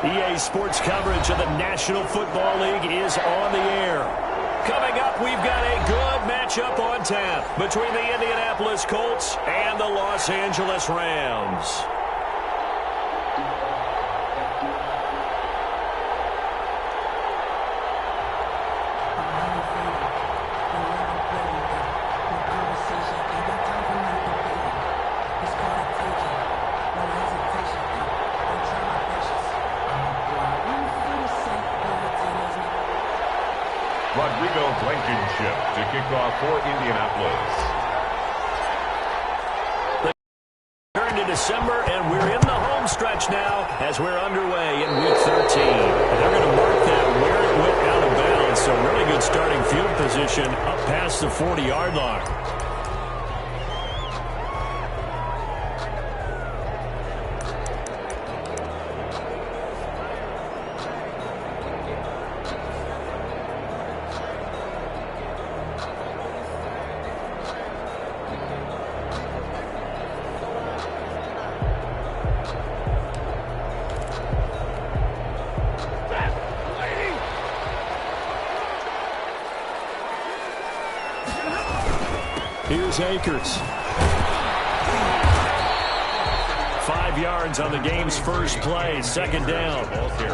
EA Sports coverage of the National Football League is on the air. Coming up, we've got a good matchup on tap between the Indianapolis Colts and the Los Angeles Rams. Blankenship to kick off for Indianapolis. Turn to December, and we're in the home stretch now as we're underway in Week 13. They're going to mark that where it went out of bounds, so really good starting field position up past the 40-yard line. Here's Akers. 5 yards on the game's first play, second down.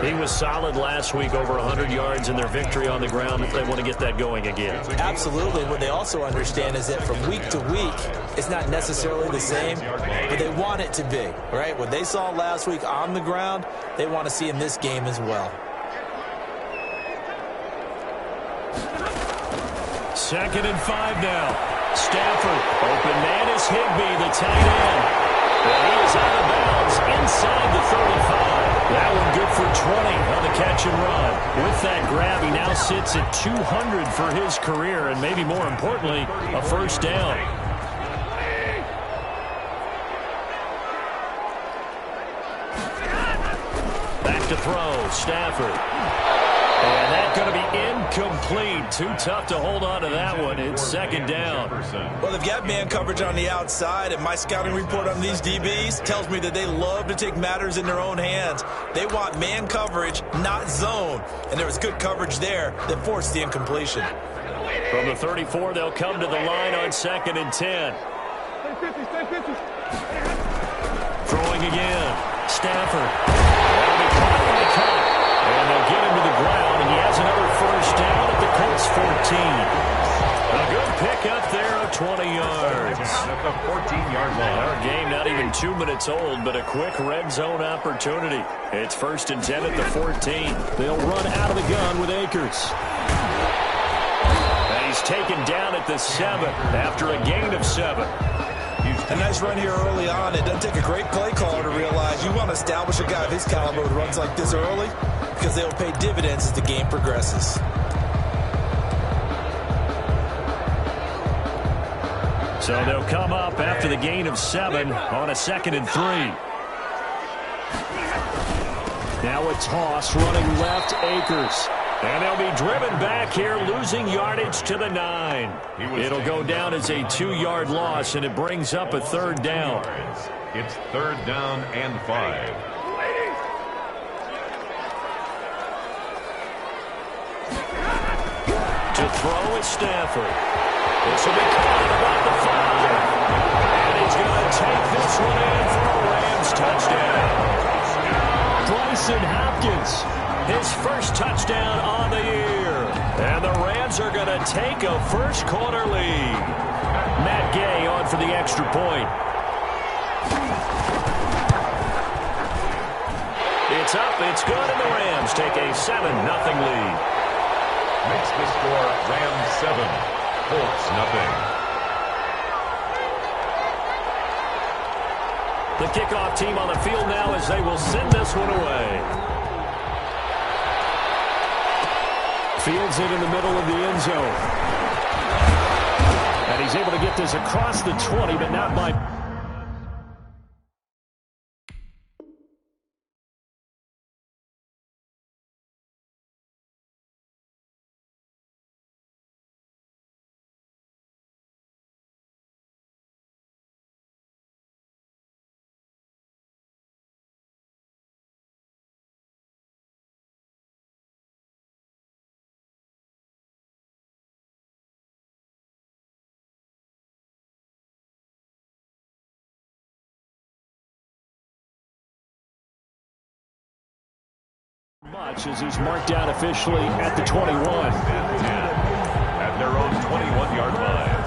He was solid last week, over 100 yards in their victory on the ground. If they want to get that going again. Absolutely. What they also understand is that from week to week, it's not necessarily the same, but they want it to be, right? What they saw last week on the ground, they want to see in this game as well. Second and 5 now. Stafford, open man is Higbee, the tight end. And he is out of bounds inside the 35. That one good for 20 on the catch and run. With that grab, he now sits at 200 for his career, and maybe more importantly, a first down. Back to throw, Stafford. And that's going to be incomplete. Too tough to hold on to that one. It's second down. Well, they've got man coverage on the outside, and my scouting report on these DBs tells me that they love to take matters in their own hands. They want man coverage, not zone. And there was good coverage there that forced the incompletion. From the 34, they'll come to the line on second and 10. Throwing again. Stafford. That'll be caught by the cut. And they'll get him to the ground, and he has another first down at the Colts 14. A good pickup there of 20 yards. At the 14-yard line. Our game not even 2 minutes old, but a quick red zone opportunity. It's first and 10 at the 14. They'll run out of the gun with Akers. And he's taken down at the 7 after a gain of 7. A nice run here early on. It doesn't take a great play caller to realize you want to establish a guy of his caliber who runs like this early, because they'll pay dividends as the game progresses. So they'll come up after the gain of 7 on a second and 3. Now a toss running left, Akers. And they'll be driven back here, losing yardage to the 9. It'll go down as a 2-yard loss, and it brings up a third down. It's third down and 5. To throw is Stafford. This will be caught at about the 5. And he's going to take this one in for a Rams touchdown. Bryson Hopkins, his first touchdown on the year. And the Rams are going to take a first-quarter lead. Matt Gay on for the extra point. It's up, it's good, and the Rams take a 7-0 lead. Makes the score Rams 7, Colts nothing. The kickoff team on the field now as they will send this one away. Fields it in the middle of the end zone. And he's able to get this across the 20, but not by... As he's marked out officially at the 21. At their own 21-yard line.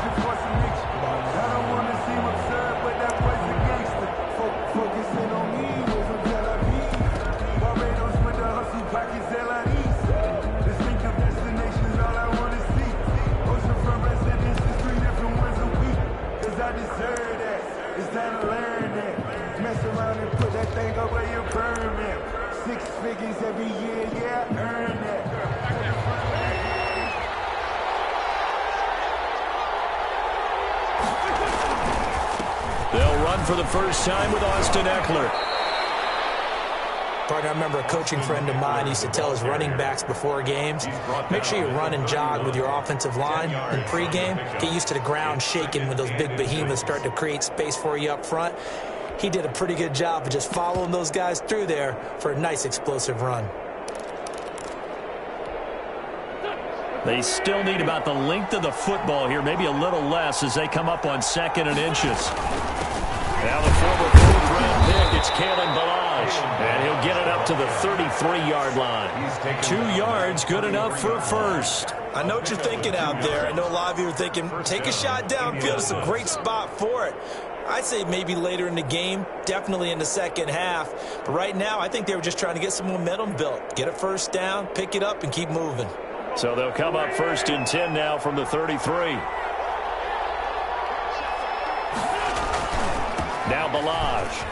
Six figures every year, yeah, earn that. They'll run for the first time with Austin Eckler. Partner, I remember a coaching friend of mine used to tell his running backs before games, make sure you run and jog with your offensive line in pregame. Get used to the ground shaking when those big behemoths start to create space for you up front. He did a pretty good job of just following those guys through there for a nice explosive run. They still need about the length of the football here, maybe a little less as they come up on 2nd and inches. Now the former 4th-round pick, it's Kalen Ballage, and he'll get it up to the 33-yard line. 2 yards, good enough for a first. I know what you're thinking out there. I know a lot of you are thinking, take a shot downfield. It's a great spot for it. I'd say maybe later in the game, definitely in the second half. But right now, I think they were just trying to get some momentum built. Get a first down, pick it up, and keep moving. So they'll come up 1st and 10 now from the 33. Now Ballage.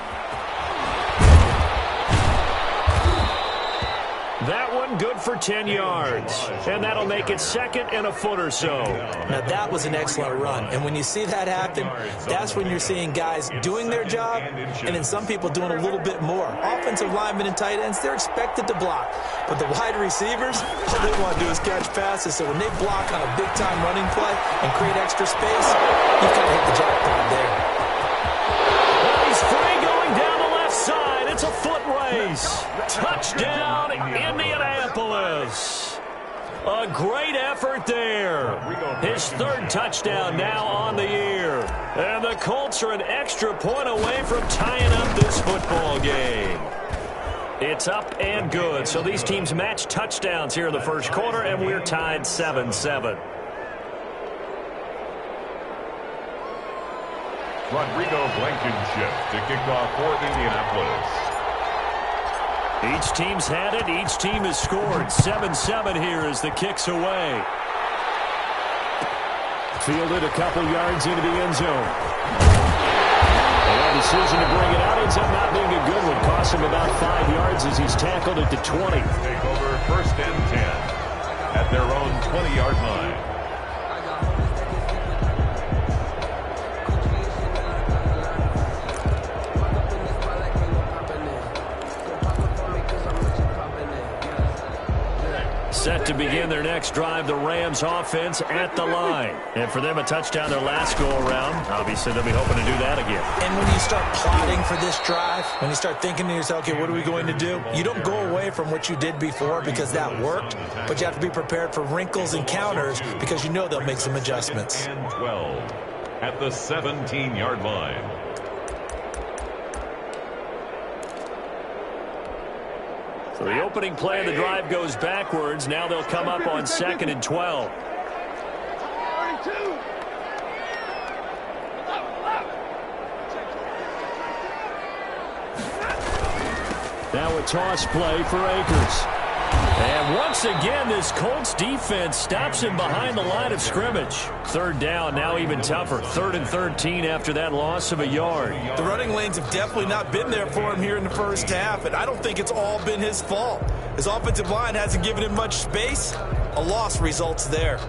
That one good for 10 yards. And that'll make it 2nd and a foot or so. Now that was an excellent run. And when you see that happen, that's when you're seeing guys doing their job and then some people doing a little bit more. Offensive linemen and tight ends, they're expected to block. But the wide receivers, all they want to do is catch passes. So when they block on a big-time running play and create extra space, you've kind of hit the jackpot there. Well, he's free going down the left side. It's a foot race. Touchdown, Indianapolis. A great effort there. His 3rd touchdown now on the year. And the Colts are an extra point away from tying up this football game. It's up and good. So these teams match touchdowns here in the first quarter, and we're tied 7-7. Rodrigo Blankenship to kick off for Indianapolis. Each team's had it. Each team has scored. 7-7 here as the kick's away. Fielded a couple yards into the end zone. And a decision to bring it out ends up not being a good one. Cost him about 5 yards as he's tackled at the 20. Take over 1st and 10 at their own 20-yard line. Set to begin their next drive, the Rams offense at the line. And for them, a touchdown their last go-around. Obviously, they'll be hoping to do that again. And when you start plotting for this drive, when you start thinking to yourself, okay, what are we going to do? You don't go away from what you did before because that worked, but you have to be prepared for wrinkles and counters because you know they'll make some adjustments. And 12 at the 17-yard line. So the opening play of the drive goes backwards. Now they'll come up on 2nd and 12. Now a toss play for Akers. And once again, this Colts defense stops him behind the line of scrimmage. 3rd down, now even tougher. 3rd and 13 after that loss of a yard. The running lanes have definitely not been there for him here in the first half, and I don't think it's all been his fault. His offensive line hasn't given him much space. A loss results there.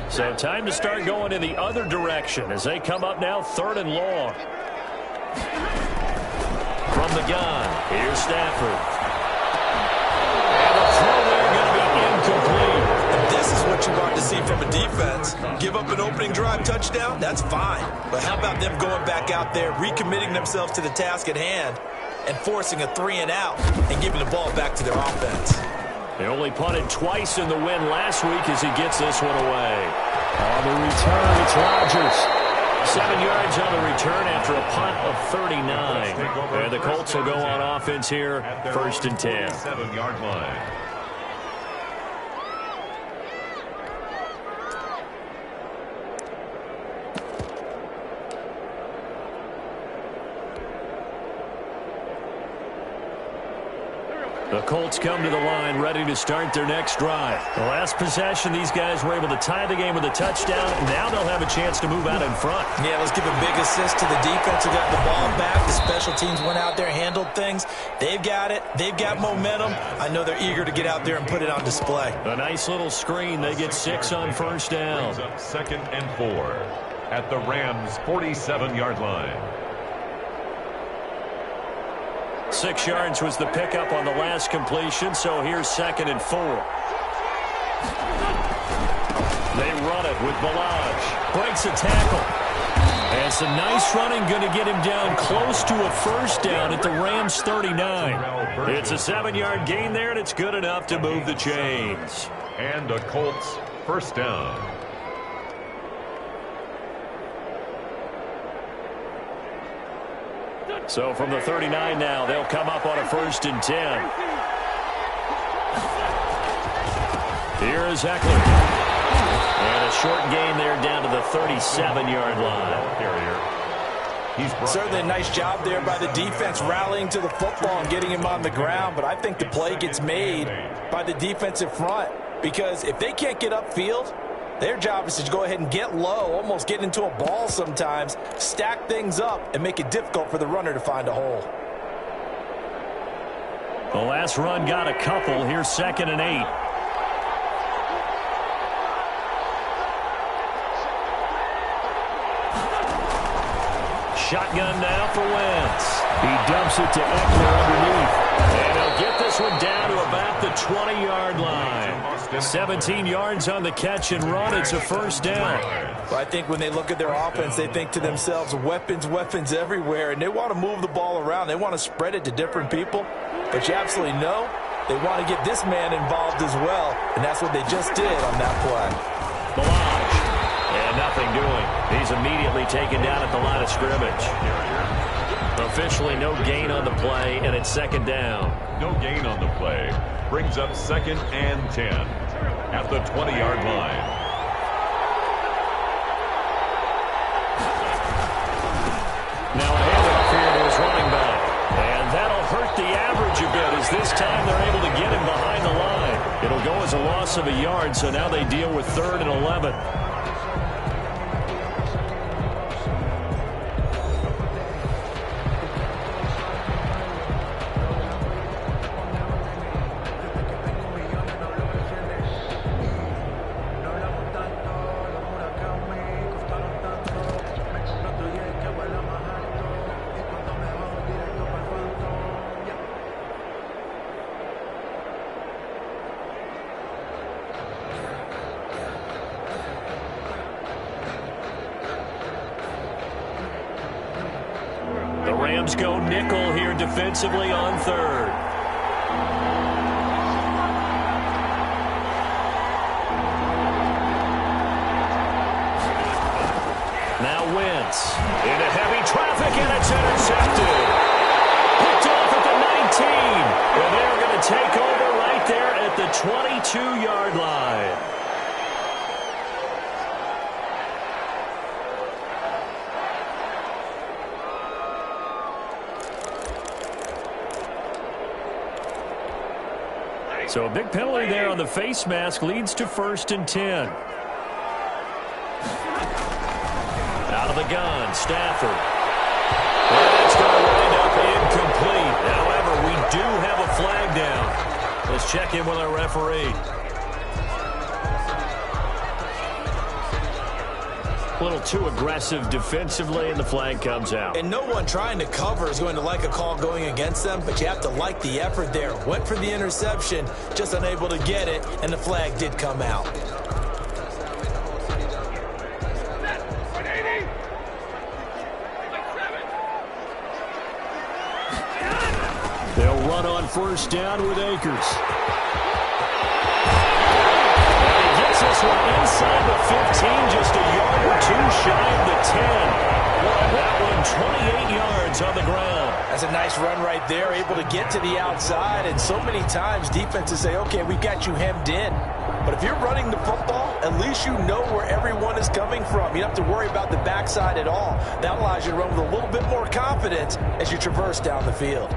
So time to start going in the other direction as they come up now 3rd and long. From the gun, here's Stafford. And the throw there going to be incomplete. And this is what you want to see from a defense. Give up an opening drive touchdown, that's fine. But how about them going back out there, recommitting themselves to the task at hand, and forcing a 3-and-out and giving the ball back to their offense. They only punted twice in the win last week as he gets this one away. On the return, it's Rodgers. 7 yards on the return after a punt of 39. And the Colts will go on offense here, 1st and 10. 7-yard line. The Colts come to the line ready to start their next drive. The last possession, these guys were able to tie the game with a touchdown. Now they'll have a chance to move out in front. Yeah, let's give a big assist to the defense who got the ball back. The special teams went out there, handled things. They've got it. They've got momentum. I know they're eager to get out there and put it on display. A nice little screen. They get 6 on 1st down. 2nd and 4 at the Rams' 47-yard line. 6 yards was the pickup on the last completion, so here's 2nd and 4. They run it with Balaj. Breaks a tackle. And some nice running, going to get him down close to a 1st down at the Rams' 39. It's a 7-yard gain there, and it's good enough to move the chains. And a Colts 1st down. So from the 39 now, they'll come up on a 1st and 10. Here is Eckler. And a short gain there down to the 37-yard line. Certainly a nice job there by the defense rallying to the football and getting him on the ground, but I think the play gets made by the defensive front because if they can't get upfield, their job is to go ahead and get low, almost get into a ball sometimes, stack things up, and make it difficult for the runner to find a hole. The last run got a couple. Here's 2nd and 8. Shotgun now for Wentz. He dumps it to Eckler underneath. And he'll get this one down to about the 20-yard line. 17 yards on the catch and run. It's a 1st down. Well, I think when they look at their offense, they think to themselves, weapons, weapons everywhere, and they want to move the ball around. They want to spread it to different people. But you absolutely know they want to get this man involved as well, and that's what they just did on that play. Balaj. And nothing doing. He's immediately taken down at the line of scrimmage. Officially no gain on the play, and it's 2nd down. No gain on the play. Brings up 2nd and 10 at the 20-yard line. Now a handoff here to his running back. And that'll hurt the average a bit as this time they're able to get him behind the line. It'll go as a loss of a yard, so now they deal with 3rd and 11. Rams go nickel here defensively on 3rd. Now Wentz into heavy traffic, and it's intercepted. Picked off at the 19. And they're going to take over right there at the 22-yard line. So a big penalty there on the face mask leads to 1st and 10. Out of the gun, Stafford. And it's going to wind up incomplete. However, we do have a flag down. Let's check in with our referee. A little too aggressive defensively, and the flag comes out. And no one trying to cover is going to like a call going against them, but you have to like the effort there. Went for the interception, just unable to get it, and the flag did come out. They'll run on 1st down with Akers. This one inside the 15, just a yard or two shy of the 10. right there, able to get to the outside. And so many times defenses say, okay, we've got you hemmed in. But if you're running the football, at least you know where everyone is coming from. You don't have to worry about the backside at all. That allows you to run with a little bit more confidence as you traverse down the field.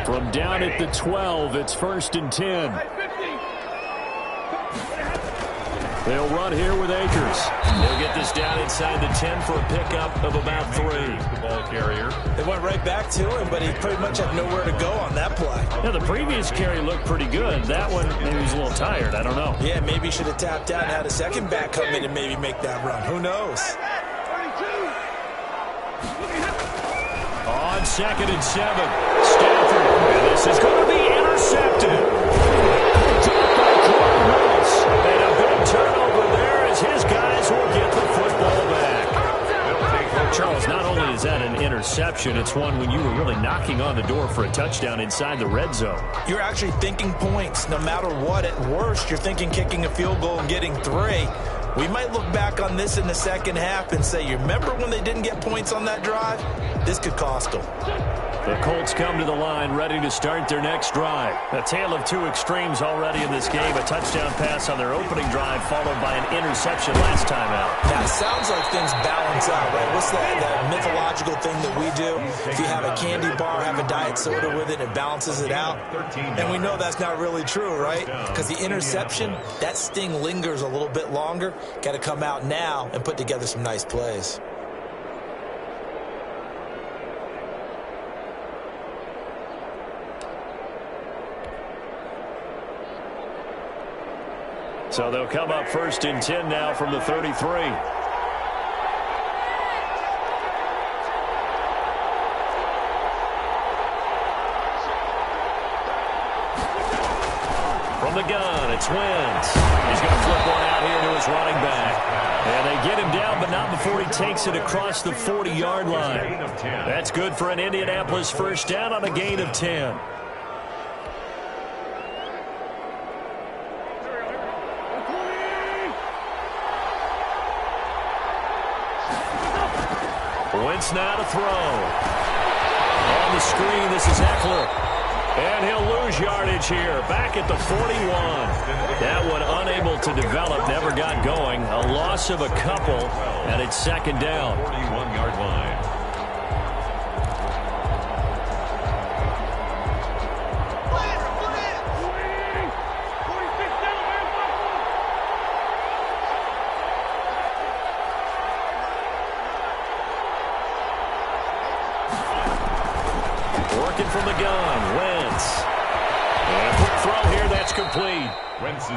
From down at the 12, it's 1st and 10. They'll run here with Akers. They'll get this down inside the 10 for a pickup of about 3. The ball carrier. They went right back to him, but he pretty much had nowhere to go on that play. Yeah, the previous carry looked pretty good. That one, maybe he's a little tired. I don't know. Yeah, maybe he should have tapped out and had a second back come in and maybe make that run. Who knows? On 2nd and 7, Stafford. And this is going to be intercepted. Made a big turnover there as his guys will get the football back. Charles, not only is that an interception, it's one when you were really knocking on the door for a touchdown inside the red zone. You're actually thinking points no matter what. At worst, you're thinking kicking a field goal and getting 3. We might look back on this in the second half and say, you remember when they didn't get points on that drive? This could cost them. The Colts come to the line ready to start their next drive. A tale of 2 extremes already in this game. A touchdown pass on their opening drive followed by an interception last time out. Now, it sounds like things balance out, right? What's that mythological thing that we do? If you have a candy bar, have a diet soda with it, it balances it out. And we know that's not really true, right? Because the interception, that sting lingers a little bit longer. Got to come out now and put together some nice plays. So they'll come up 1st and 10 now from the 33. From the gun, it's Wentz. He's going to flip one out here to his running back. And they get him down, but not before he takes it across the 40-yard line. That's good for an Indianapolis first down on a gain of 10. Wentz now to throw. On the screen, this is Eckler. And he'll lose yardage here. Back at the 41. That one unable to develop, never got going. A loss of a couple, and it's 2nd down. 41-yard line. From the gun, Wentz. And a quick throw here, that's complete.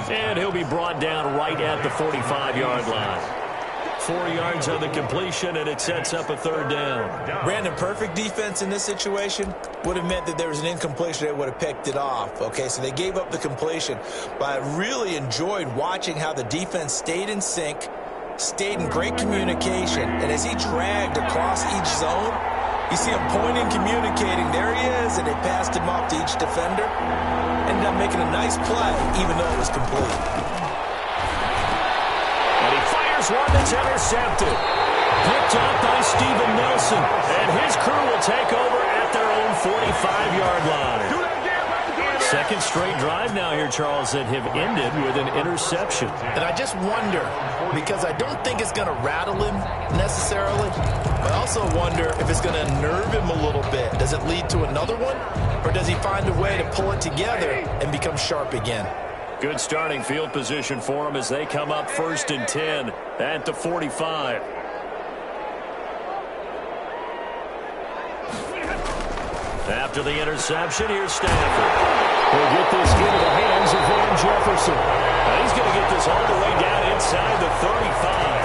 And he'll be brought down right at the 45-yard line. 4 yards on the completion, and it sets up a 3rd down. Brandon, perfect defense in this situation would have meant that there was an incompletion that would have picked it off. Okay, so they gave up the completion. But I really enjoyed watching how the defense stayed in sync, stayed in great communication, and as he dragged across each zone, you see him pointing, communicating. There he is, and they passed him off to each defender. Ended up making a nice play, even though it was complete. And he fires one that's intercepted. Picked up by Steven Nelson. And his crew will take over at their own 45-yard line. Second straight drive now here, Charles, that have ended with an interception. And I just wonder, because I don't think it's going to rattle him necessarily, but I also wonder if it's going to unnerve him a little bit. Does it lead to another one, or does he find a way to pull it together and become sharp again? Good starting field position for him as they come up 1st and 10 at the 45. After the interception, here's Stafford. He'll get this into the hands of Van Jefferson. He's going to get this all the way down inside the 35.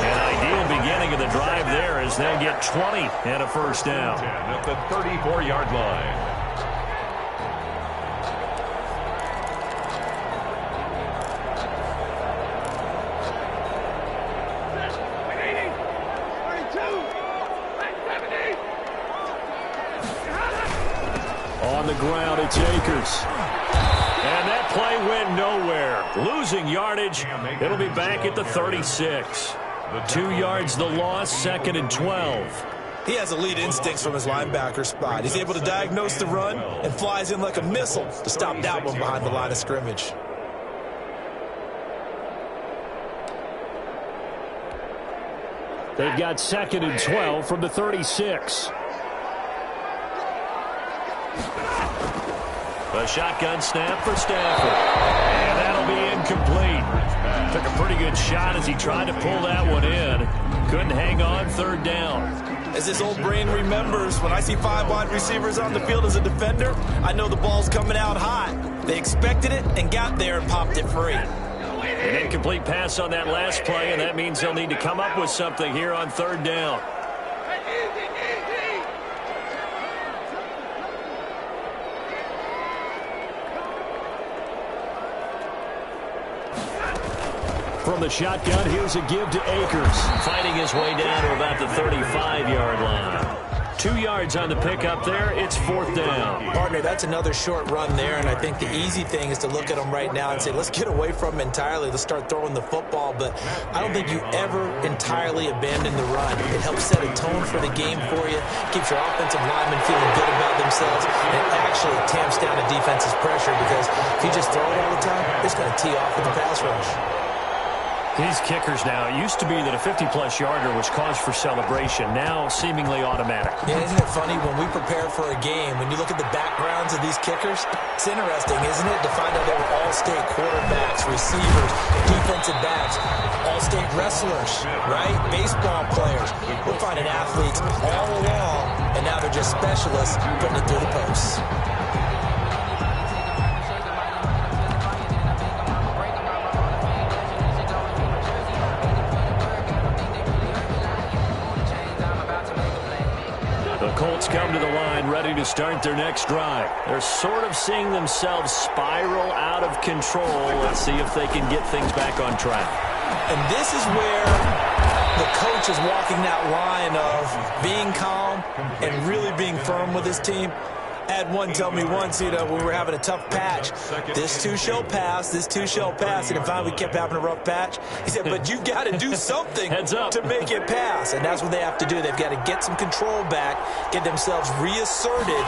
An ideal beginning of the drive there as they get 20 and a first down. At the 34-yard line. On the ground, it's Akers. And that play went nowhere. Losing yardage. It'll be back at the 36. 2 yards the loss, 2nd and 12. He has elite instincts from his linebacker spot. He's able to diagnose the run and flies in like a missile to stop that one behind the line of scrimmage. They've got 2nd and 12 from the 36. A shotgun snap for Stafford. And that'll be incomplete. Took a pretty good shot as he tried to pull that one in. Couldn't hang on, 3rd down. As this old brain remembers, when I see 5 wide receivers on the field as a defender, I know the ball's coming out hot. They expected it and got there and popped it free. An incomplete pass on that last play, and that means they'll need to come up with something here on 3rd down. From the shotgun, here's a give to Akers. Fighting his way down to about the 35-yard line. 2 yards on the pickup there. It's 4th down. Partner, that's another short run there, and I think the easy thing is to look at him right now and say, let's get away from him entirely. Let's start throwing the football, but I don't think you ever entirely abandon the run. It helps set a tone for the game for you, keeps your offensive linemen feeling good about themselves, and it actually tamps down a defense's pressure because if you just throw it all the time, it's going to tee off with the pass rush. These kickers now, it used to be that a 50-plus yarder was cause for celebration. Now, seemingly automatic. Yeah, isn't it funny when we prepare for a game, when you look at the backgrounds of these kickers, it's interesting, isn't it, to find out they were all-state quarterbacks, receivers, defensive backs, all-state wrestlers, right? Baseball players. We're finding athletes all along, and now they're just specialists putting it through the posts. Colts come to the line ready to start their next drive. They're sort of seeing themselves spiral out of control. Let's see if they can get things back on track. And this is where the coach is walking that line of being calm and really being firm with his team. I had one tell me once, when we were having a tough patch, this too shall pass, this too shall pass. And finally we kept having a rough patch. He said, but you got to do something to make it pass. And that's what they have to do. They've got to get some control back, get themselves reasserted,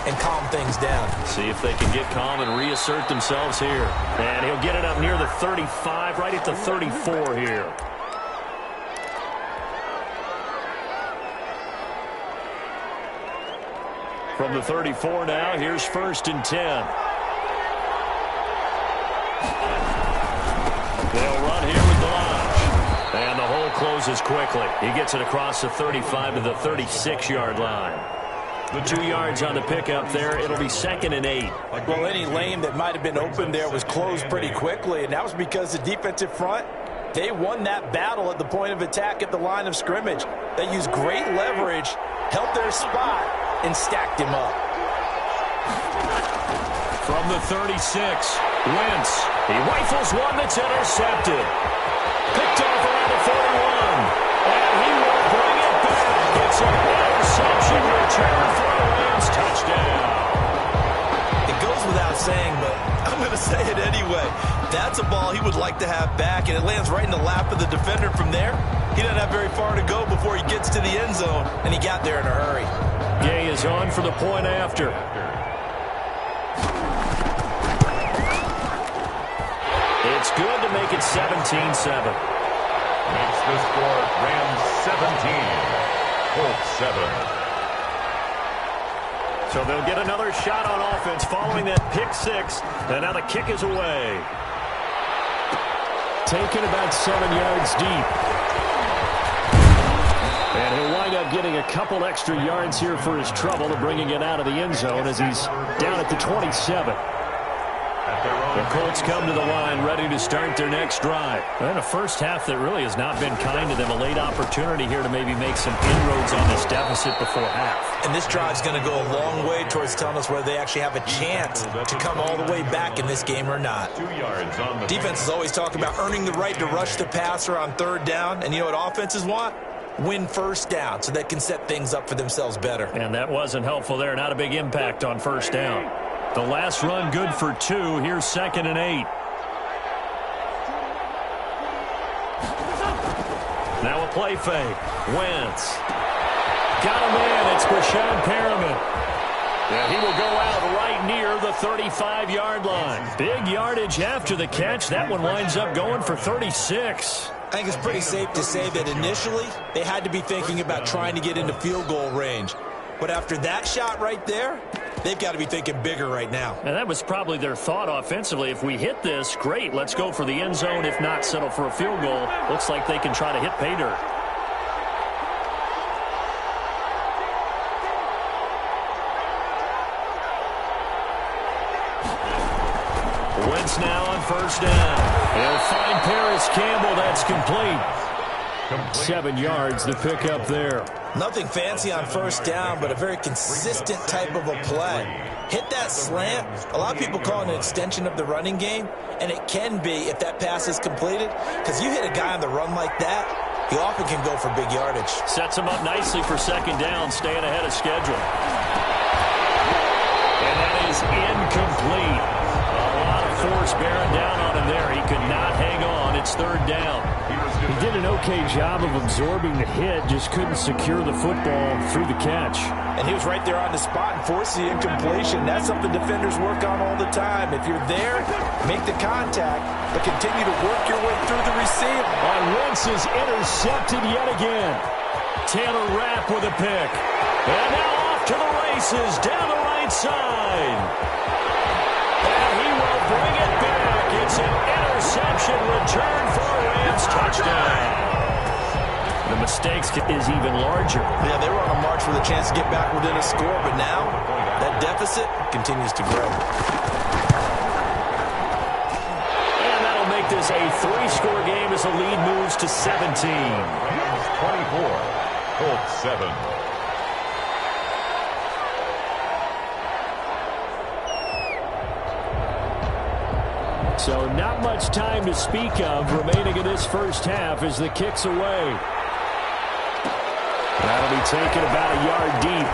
and calm things down. See if they can get calm and reassert themselves here. And he'll get it up near the 35, right at the 34 here. From the 34 now, here's 1st and 10. They'll run here with Blanche. And the hole closes quickly. He gets it across the 35 to the 36-yard line. The 2 yards on the pickup there. It'll be 2nd and 8. Well, any lane that might have been open there was closed pretty quickly, and that was because the defensive front, they won that battle at the point of attack at the line of scrimmage. They used great leverage, held their spot, and stacked him up. From the 36, Wentz. He rifles one that's intercepted. Picked off around the 41. And he will bring it back. It's an interception return for a Rams touchdown. It goes without saying, but I'm going to say it anyway. That's a ball he would like to have back, and it lands right in the lap of the defender from there. He doesn't have very far to go before he gets to the end zone, and he got there in a hurry. Gay is on for the point after. It's good to make it 17-7. Makes the score Rams 17, Colts 7. So they'll get another shot on offense following that pick 6, and now the kick is away. Taken about 7 yards deep. And he'll wind up getting a couple extra yards here for his trouble to bringing it out of the end zone as he's down at the 27. The Colts come to the line ready to start their next drive. And a first half that really has not been kind to them. A late opportunity here to maybe make some inroads on this deficit before half. And this drive's going to go a long way towards telling us whether they actually have a chance to come all the way back in this game or not. 2 yards on the Defenses always talk about earning the right to rush the passer on 3rd down. And you know what offenses want? Win 1st down so they can set things up for themselves better. And that wasn't helpful there. Not a big impact on 1st down. The last run good for 2. Here's 2nd and 8. Now play fake. Wentz. Got a man. It's Brashad Perriman. And he will go out right near the 35-yard line. Big yardage after the catch. That one winds up going for 36. I think it's pretty safe to say that initially they had to be thinking about trying to get into field goal range. But after that shot right there, they've got to be thinking bigger right now. And that was probably their thought offensively. If we hit this, great. Let's go for the end zone. If not, settle for a field goal. Looks like they can try to hit pay dirt. Wentz now on first down. He'll find Paris Campbell. That's complete. 7 yards to pick up there. Nothing fancy on first down, but a very consistent type of a play. Hit that slant. A lot of people call it an extension of the running game, and it can be if that pass is completed, because you hit a guy on the run like that, he often can go for big yardage. Sets him up nicely for second down, staying ahead of schedule. And that is incomplete. A lot of force bearing down on him there. He could not hang on. It's third down. He did an okay job of absorbing the hit, just couldn't secure the football through the catch. And he was right there on the spot and forced the incompletion. That's something defenders work on all the time. If you're there, make the contact, but continue to work your way through the receiver. And Wentz is intercepted yet again. Taylor Rapp with a pick. And now off to the races down the right side. And he will bring it back. It's an interception return for a Rams touchdown. The mistakes is even larger. Yeah, they were on a march with a chance to get back within a score, but now that deficit continues to grow. And that'll make this a 3-score game as the lead moves to 17. Rams 24, Colts 7. So not much time to speak of remaining in this first half as the kick's away. That'll be taken about a yard deep.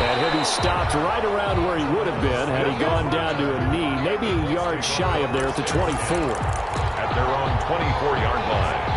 And he'll be stopped right around where he would have been had he gone down to a knee, maybe a yard shy of there at the 24. At their own 24-yard line.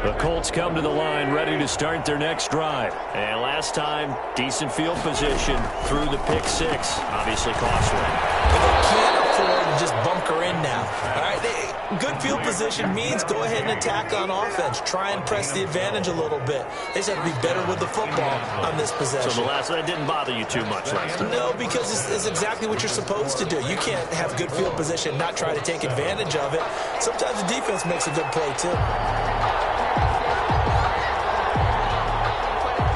The Colts come to the line ready to start their next drive. And last time, decent field position through the pick six. Obviously costly. But they can't afford to just bunker in now. All right, good field position means go ahead and attack on offense. Try and press the advantage a little bit. They just have to be better with the football on this possession. So that didn't bother you too much last time? No, because it's exactly what you're supposed to do. You can't have good field position, not try to take advantage of it. Sometimes the defense makes a good play, too.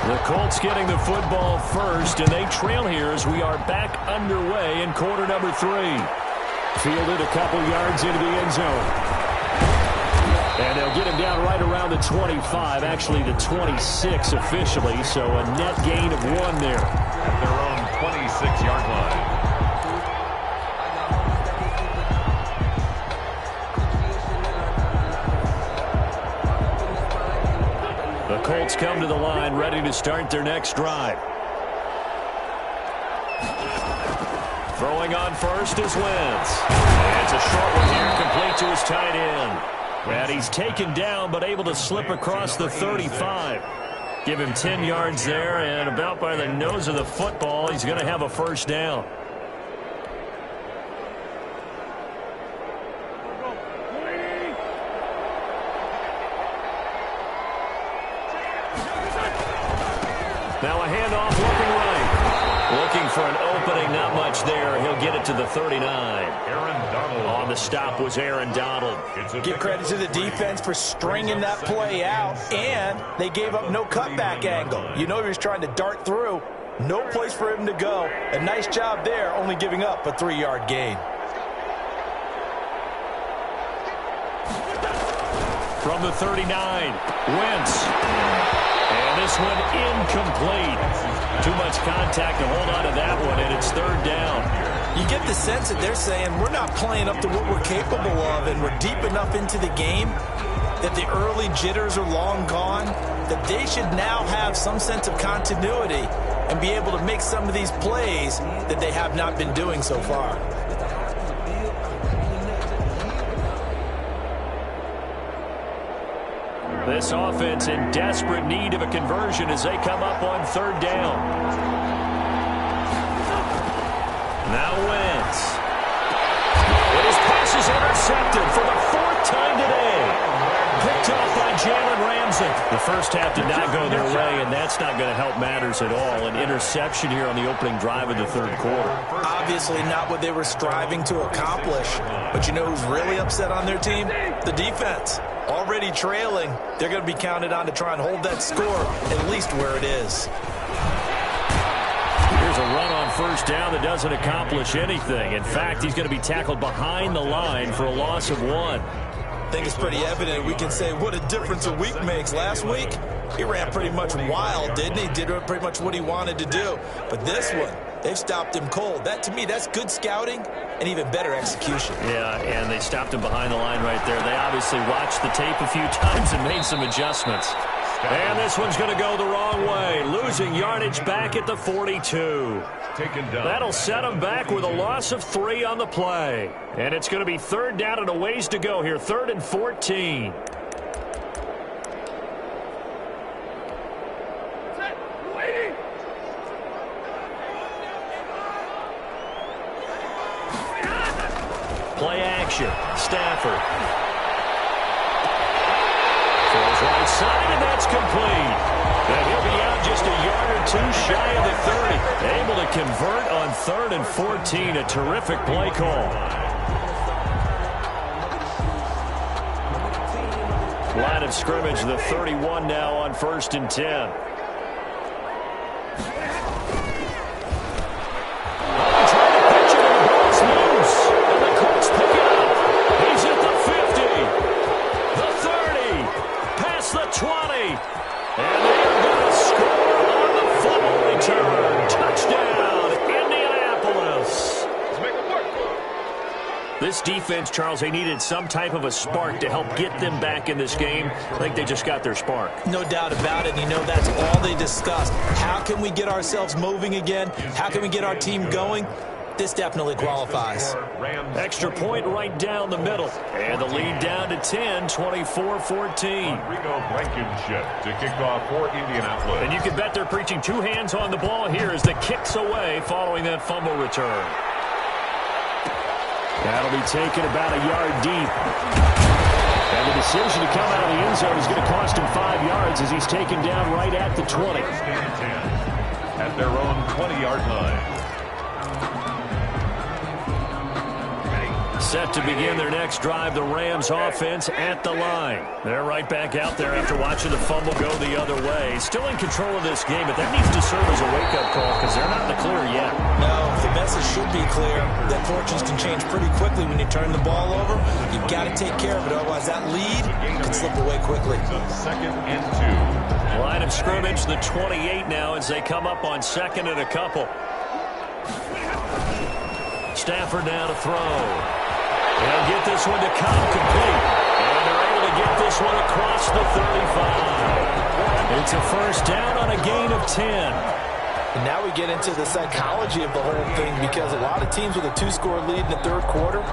The Colts getting the football first, and they trail here as we are back underway in quarter number 3. Fielded a couple yards into the end zone. And they'll get him down right around the 25, actually the 26 officially, so a net gain of 1 there. At their own 26-yard line. The Colts come to the line ready to start their next drive. Throwing on first is Wentz. And it's a short one here, complete to his tight end. And he's taken down but able to slip across the 35. Give him 10 yards there, and about by the nose of the football, he's going to have a first down. Now a handoff looking right. Looking for an opening, not much there. He'll get it to the 39. Aaron Donald. On the stop was Aaron Donald. Give credit to the defense for stringing that play out, and they gave up no cutback angle. You know he was trying to dart through. No place for him to go. A nice job there, only giving up a 3-yard gain. From the 39, Wentz. And this one incomplete. Too much contact to hold on to that one, and it's third down. You get the sense that they're saying we're not playing up to what we're capable of, and we're deep enough into the game that the early jitters are long gone, that they should now have some sense of continuity and be able to make some of these plays that they have not been doing so far. This offense in desperate need of a conversion as they come up on third down. Now Wentz. His pass is intercepted for the fourth time today. Picked off by Jalen Ramsey. The first half did not go their way, and that's not going to help matters at all. An interception here on the opening drive of the third quarter. Obviously not what they were striving to accomplish. But you know who's really upset on their team? The defense. Already trailing, they're going to be counted on to try and hold that score at least where it is. Here's a run on first down that doesn't accomplish anything. In fact, he's going to be tackled behind the line for a loss of 1. I think it's pretty evident. We can say what a difference a week makes. Last week, he ran pretty much wild, didn't he? Did pretty much what he wanted to do. But this one, they've stopped him cold. That, to me, that's good scouting and even better execution. Yeah, and they stopped him behind the line right there. They obviously watched the tape a few times and made some adjustments. And this one's going to go the wrong way. Losing yardage back at the 42. That'll set them back with a loss of 3 on the play. And it's going to be third down and a ways to go here. 3rd and 14. Play action. Stafford. Throws right side, and that's complete. And he'll be out just a yard or 2 shy of the 30. Able to convert on 3rd and 14. A terrific play call. Line of scrimmage, the 31 now on 1st and 10. This defense, Charles, they needed some type of a spark to help get them back in this game. I think they just got their spark. No doubt about it. You know, that's all they discussed. How can we get ourselves moving again? How can we get our team going? This definitely qualifies. Extra point right down the middle. And the lead down to 10, 24-14. Rico Blankenship to kick off for Indianapolis. And you can bet they're preaching 2 hands on the ball here as the kick's away following that fumble return. That'll be taken about a yard deep. And the decision to come out of the end zone is going to cost him 5 yards as he's taken down right at the 20. At their own 20-yard line. Set to begin their next drive, the Rams offense at the line. They're right back out there after watching the fumble go the other way. Still in control of this game, but that needs to serve as a wake-up call because they're not in the clear yet. No, the message should be clear that fortunes can change pretty quickly when you turn the ball over. You've got to take care of it, otherwise that lead can slip away quickly. 2nd and 2. Line of scrimmage, the 28 now as they come up on 2nd and a couple. Stafford now to throw. They'll get this one to come complete. And they're able to get this one across the 35. It's a first down on a gain of 10. And now we get into the psychology of the whole thing because a lot of teams with a 2-score lead in the 3rd quarter,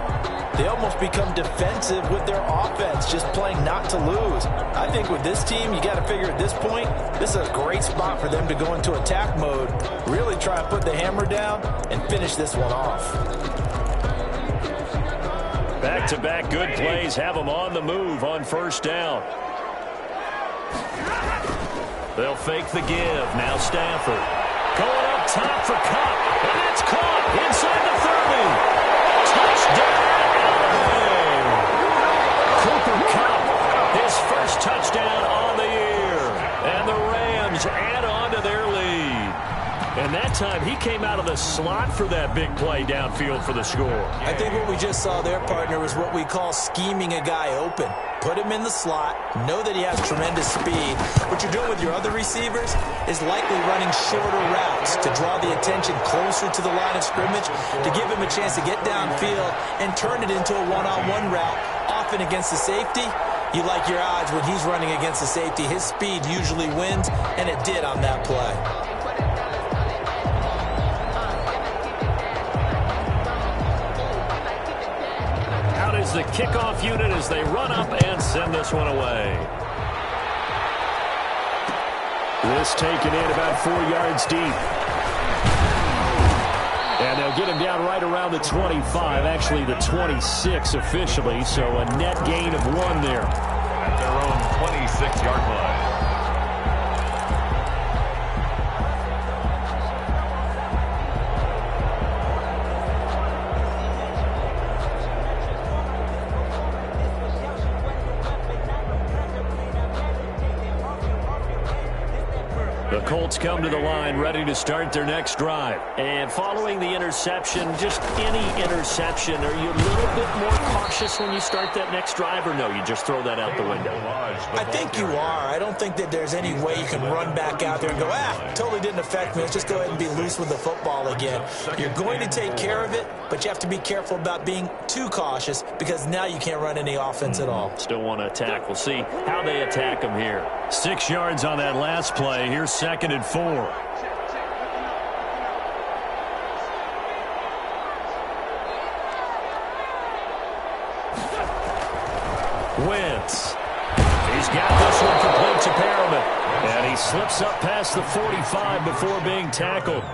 they almost become defensive with their offense, just playing not to lose. I think with this team, you got to figure at this point, this is a great spot for them to go into attack mode, really try and put the hammer down and finish this one off. Back-to-back good plays have them on the move on first down. They'll fake the give. Now Stafford. Going up top for Cup. And it's caught inside the 30. Touchdown, Cooper Kupp. His first touchdown on the year. And the Rams add on to their lead. And that time, he came out of the slot for that big play downfield for the score. I think what we just saw there, partner, is what we call scheming a guy open. Put him in the slot, know that he has tremendous speed. What you're doing with your other receivers is likely running shorter routes to draw the attention closer to the line of scrimmage, to give him a chance to get downfield and turn it into a one-on-one route, often against the safety. You like your odds when he's running against the safety. His speed usually wins, and it did on that play. Out is the kickoff unit as they run up and send this one away. This taken in about 4 yards deep. And they'll get him down right around the 25, actually the 26 officially, so a net gain of 1 there. At their own 26-yard line. The Colts come to the line ready to start their next drive. And following the interception, just any interception, are you a little bit more cautious when you start that next drive, or no, you just throw that out the window? I think you are. I don't think that there's any way you can run back out there and go, totally didn't affect me. Let's just go ahead and be loose with the football again. You're going to take care of it, but you have to be careful about being too cautious because now you can't run any offense at all. Still want to attack. We'll see how they attack them here. 6 yards on that last play. Here's 2nd and 4. Wentz. He's got this one complete to Perriman. And he slips up past the 45 before being tackled.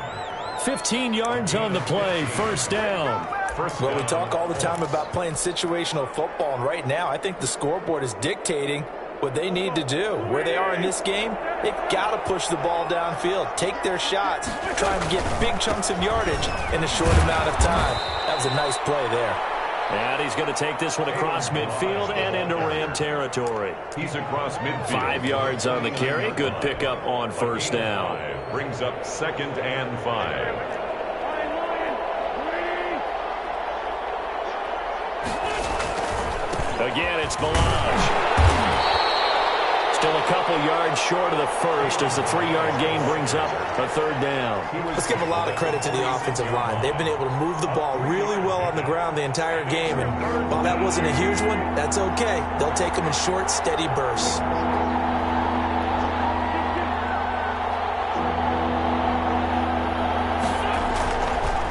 15 yards on the play. First down. Well, we talk all the time about playing situational football, and right now I think the scoreboard is dictating what they need to do. Where they are in this game, they've got to push the ball downfield, take their shots, try and get big chunks of yardage in a short amount of time. That was a nice play there. And he's going to take this one across midfield and into Ram territory. He's across midfield. 5 yards on the carry. Good pickup on first down. Brings up 2nd and 5. Again, it's Balaj. Still a couple yards short of the first as the 3-yard gain brings up a 3rd down. Let's give a lot of credit to the offensive line. They've been able to move the ball really well on the ground the entire game. And while that wasn't a huge one, that's okay. They'll take them in short, steady bursts.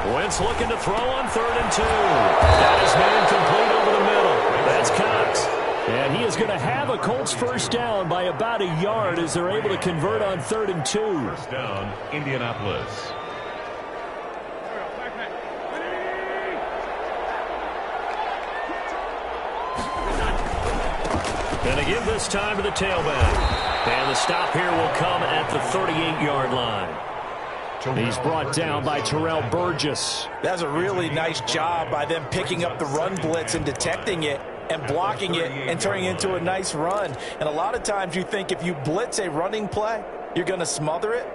Wentz looking to throw on 3rd and 2. That is man complete over the middle. That's Cox. And he is going to have a Colts first down by about a yard as they're able to convert on 3rd and 2. First down, Indianapolis. And they give this time to the tailback. And the stop here will come at the 38-yard line. He's brought down by Terrell Burgess. That's a really nice job by them picking up the run blitz and detecting it and blocking it and turning it into a nice run. And a lot of times you think if you blitz a running play, you're going to smother it.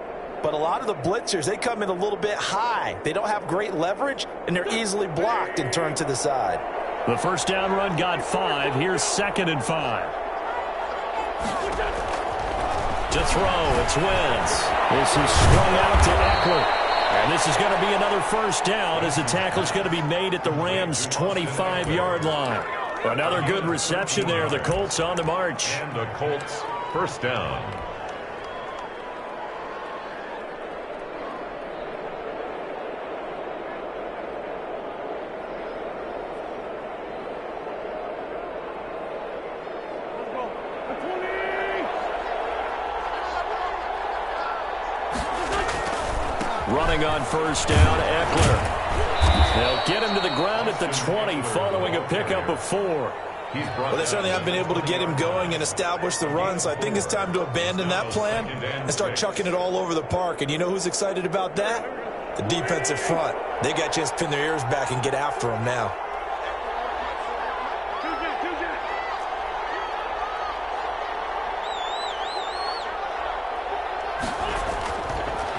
But a lot of the blitzers, they come in a little bit high. They don't have great leverage, and they're easily blocked and turned to the side. The first down run got 5. Here's 2nd and 5. To throw, it's Wentz. This is strung out to Eckler. And this is going to be another first down as the tackle's going to be made at the Rams' 25-yard line. Another good reception there. The Colts on the march. And the Colts first down. Running on first down, Eckler. They'll get him to the ground at the 20 following a pickup of 4. Well, they certainly have been able to get him going and establish the run, so I think it's time to abandon that plan and start chucking it all over the park. And you know who's excited about that? The defensive front. They got a chance to pin their ears back and get after him now.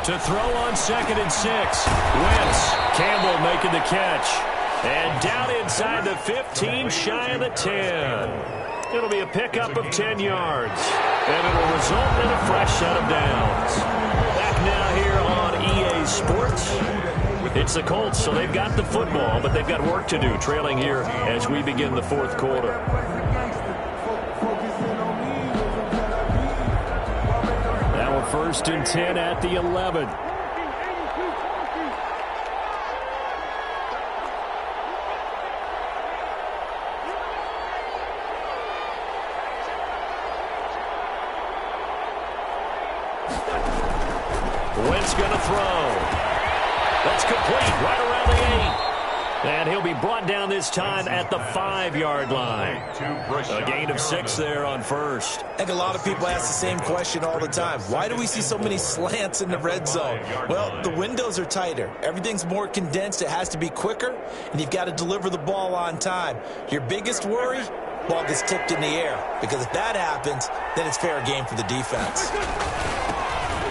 To throw on 2nd and 6. Wentz. Campbell making the catch. And down inside the 15, shy of the 10. It'll be a pickup of 10 yards. And it'll result in a fresh set of downs. Back now here on EA Sports. It's the Colts, so they've got the football, but they've got work to do, trailing here as we begin the 4th quarter. 1st and 10 at the 11. Wentz going to throw. That's complete right around the 8. And he'll be brought down this time at the 5-yard line. A gain of 6 there on first. I think a lot of people ask the same question all the time. Why do we see so many slants in the red zone? Well, the windows are tighter. Everything's more condensed. It has to be quicker, and you've got to deliver the ball on time. Your biggest worry? Ball gets tipped in the air. Because if that happens, then it's fair game for the defense.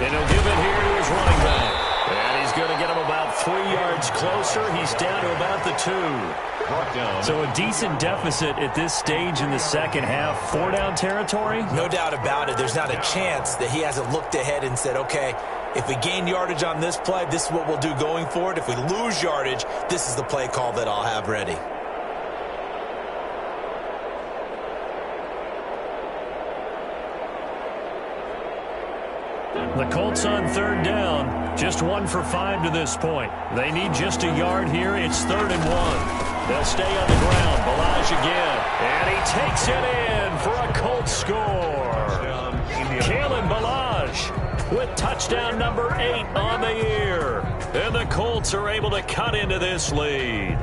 And he'll give it here to his running back. And he's going to get him about 3 yards closer. He's down to about the 2. So a decent deficit at this stage in the second half. 4-down territory? No doubt about it. There's not a chance that he hasn't looked ahead and said, okay, if we gain yardage on this play, this is what we'll do going forward. If we lose yardage, this is the play call that I'll have ready. The Colts on 3rd down. Just 1 for 5 to this point. They need just a yard here. It's 3rd and 1. They'll stay on the ground. Balaj again. And he takes it in for a Colts score. Kalen Balaj with touchdown number 8 on the year. And the Colts are able to cut into this lead.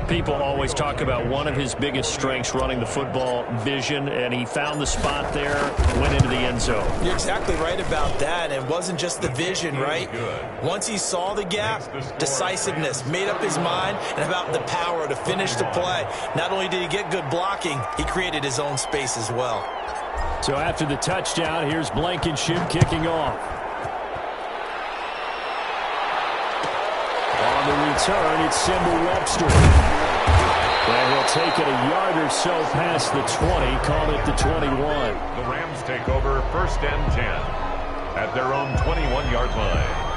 People always talk about one of his biggest strengths running the football, vision, and he found the spot there, went into the end zone. You're exactly right about that. It wasn't just the vision, right? Once he saw the gap, decisiveness, made up his mind, and about the power to finish the play. Not only did he get good blocking, he created his own space as well. So after the touchdown, here's Blankenship kicking off. On the return, it's Simba Webster. And he'll take it a yard or so past the 20, call it the 21. The Rams take over 1st and 10 at their own 21-yard line.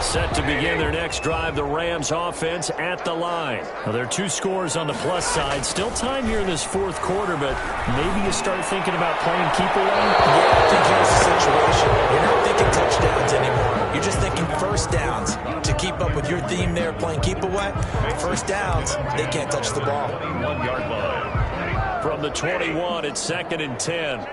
Set to begin their next drive, the Rams offense at the line. Now, there are 2 scores on the plus side. Still time here in this 4th quarter, but maybe you start thinking about playing keep away. Yeah, I think here's the situation. You're not thinking touchdowns anymore. You're just thinking 1st downs. To keep up with your theme there, playing keep away, 1st downs, they can't touch the ball. 1-yard line. From the 21, it's 2nd and 10.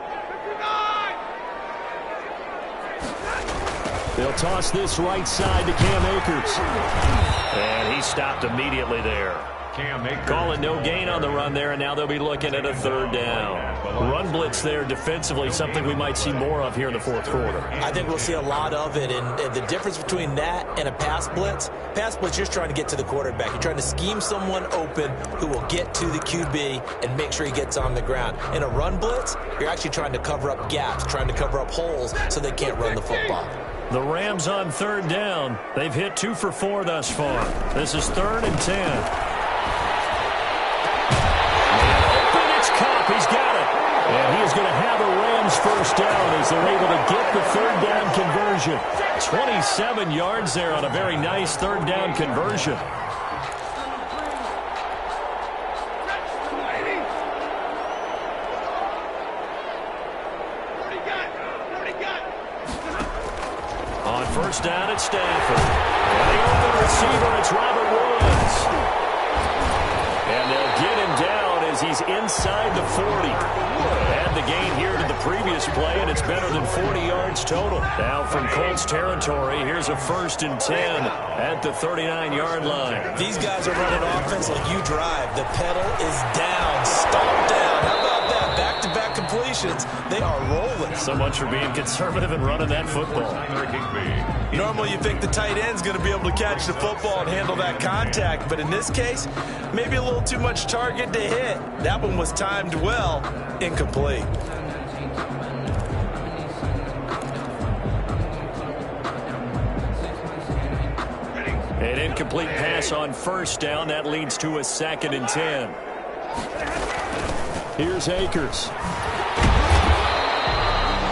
They'll toss this right side to Cam Akers. And he stopped immediately there. Cam Akers. Call it no gain on the run there, and now they'll be looking at a 3rd down. Run blitz there defensively, something we might see more of here in the 4th quarter. I think we'll see a lot of it, and the difference between that and a pass blitz, you're just trying to get to the quarterback. You're trying to scheme someone open who will get to the QB and make sure he gets on the ground. In a run blitz, you're actually trying to cover up gaps, trying to cover up holes so they can't run the football. The Rams on 3rd down. They've hit 2 for 4 thus far. This is 3rd and 10. Open, it's Cup. He's got it. And he is going to have a Rams 1st down as they're able to get the 3rd down conversion. 27 yards there on a very nice 3rd down conversion. On 1st down at Stanford. And the open receiver, it's Robert Woods. And they'll get him down as he's inside the 40. Add the gain here to the previous play, and it's better than 40 yards total. Now from Colts territory, here's a 1st and 10 at the 39-yard line. These guys are running offense like you drive. The pedal is down, stomp down. How about that? Back-to-back completions. They are rolling. So much for being conservative and running that football. Normally you think the tight end's going to be able to catch the football and handle that contact, but in this case, maybe a little too much target to hit. That one was timed well, incomplete. An incomplete pass on 1st down. That leads to a 2nd and 10. Here's Akers.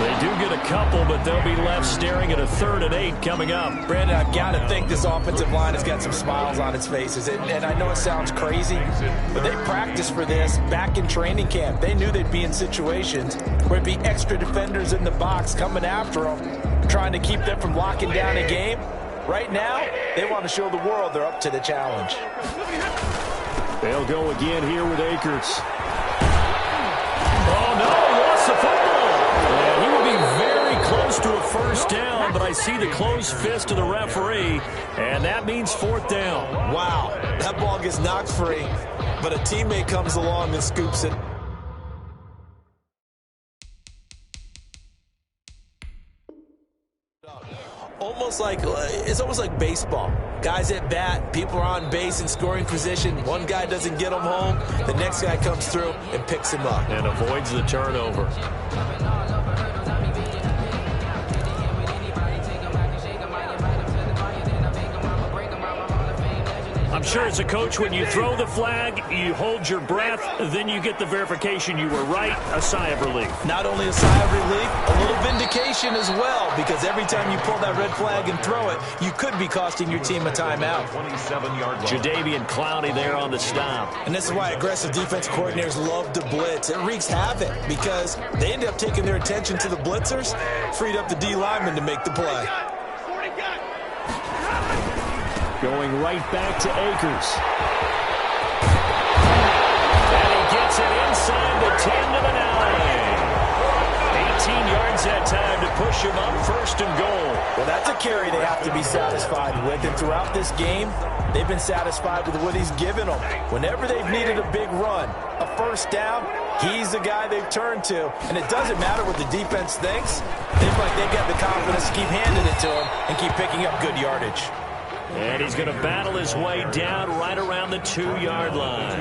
They do get a couple, but they'll be left staring at a 3rd and 8 coming up. Brandon, I've got to think this offensive line has got some smiles on its faces. And I know it sounds crazy, but they practiced for this back in training camp. They knew they'd be in situations where it'd be extra defenders in the box coming after them, trying to keep them from locking down a game. Right now, they want to show the world they're up to the challenge. They'll go again here with Akers. Oh, no, he lost the football. And he will be very close to a 1st down, but I see the closed fist of the referee, and that means 4th down. Wow, that ball gets knocked free, but a teammate comes along and scoops it. It's almost like baseball. Guys at bat, people are on base in scoring position. One guy doesn't get them home. The next guy comes through and picks him up. And avoids the turnover. I'm sure as a coach, when you throw the flag, you hold your breath, then you get the verification you were right, a sigh of relief. Not only a sigh of relief, a little vindication as well, because every time you pull that red flag and throw it, you could be costing your team a timeout. 27-yard line. Jadeveon Clowney there on the stop. And this is why aggressive defense coordinators love to blitz. It wreaks havoc because they end up taking their attention to the blitzers, freed up the D lineman to make the play. Going right back to Akers. And he gets it inside the 10 to the 9. 18 yards that time to push him up, 1st and goal. Well, that's a carry they have to be satisfied with. And throughout this game, they've been satisfied with what he's given them. Whenever they've needed a big run, a 1st down, he's the guy they've turned to. And it doesn't matter what the defense thinks. They feel like they've got the confidence to keep handing it to him and keep picking up good yardage. And he's going to battle his way down right around the 2-yard line.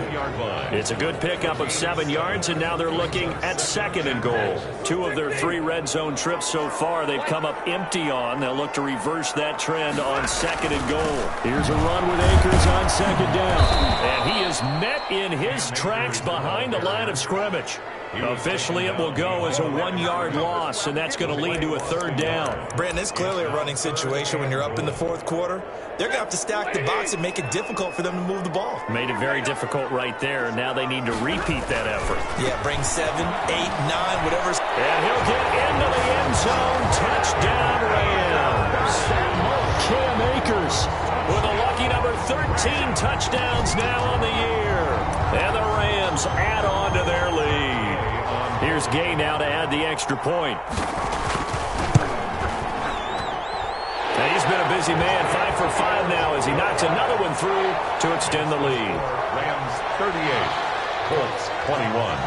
It's a good pickup of 7 yards, and now they're looking at 2nd and goal. 2 of their 3 red zone trips so far they've come up empty on. They'll look to reverse that trend on 2nd and goal. Here's a run with Akers on 2nd down. And he is met in his tracks behind the line of scrimmage. Officially, it will go as a 1-yard loss, and that's going to lead to a 3rd down. Brandon, it's clearly a running situation when you're up in the 4th quarter. They're going to have to stack the box and make it difficult for them to move the ball. Made it very difficult right there, and now they need to repeat that effort. Yeah, bring 7, 8, 9, whatever. And he'll get into the end zone. Touchdown, Rams. Cam Akers with a lucky number 13 touchdowns now on the year. And the Rams add on to their lead. Here's Gay now to add the extra point. Now he's been a busy man, 5 for 5 now as he knocks another one through to extend the lead. Rams 38, Colts 21.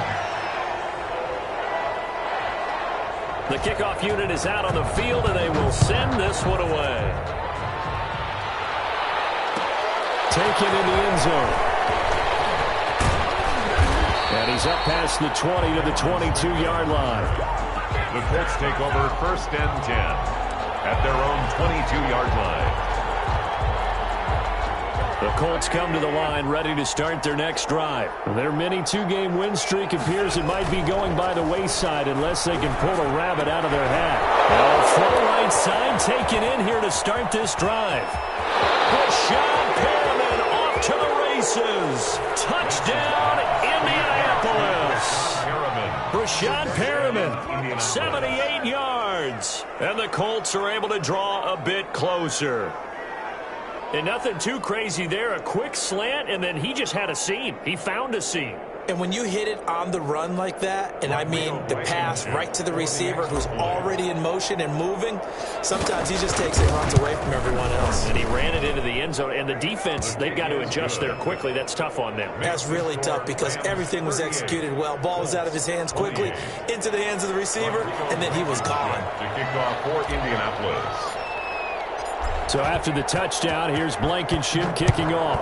The kickoff unit is out on the field, and they will send this one away. Taken in the end zone. And he's up past the 20 to the 22-yard line. The Colts take over 1st and 10 at their own 22-yard line. The Colts come to the line ready to start their next drive. Their mini 2-game win streak appears it might be going by the wayside unless they can pull a rabbit out of their hat. Now, full right side taken in here to start this drive. Rashad Perriman off to the races. Touchdown, Indianapolis. Rashad Perriman, 78 yards. And the Colts are able to draw a bit closer. And nothing too crazy there. A quick slant, and then he just had a seam. He found a seam. And when you hit it on the run like that, and I mean the pass right to the receiver who's already in motion and moving, sometimes he just takes it and runs away from everyone else. And he ran it into the end zone. And the defense, they've got to adjust there quickly. That's tough on them. That's really tough because everything was executed well. Ball was out of his hands quickly, into the hands of the receiver, and then he was gone. To kick off for Indianapolis. So after the touchdown, here's Blankenship kicking off.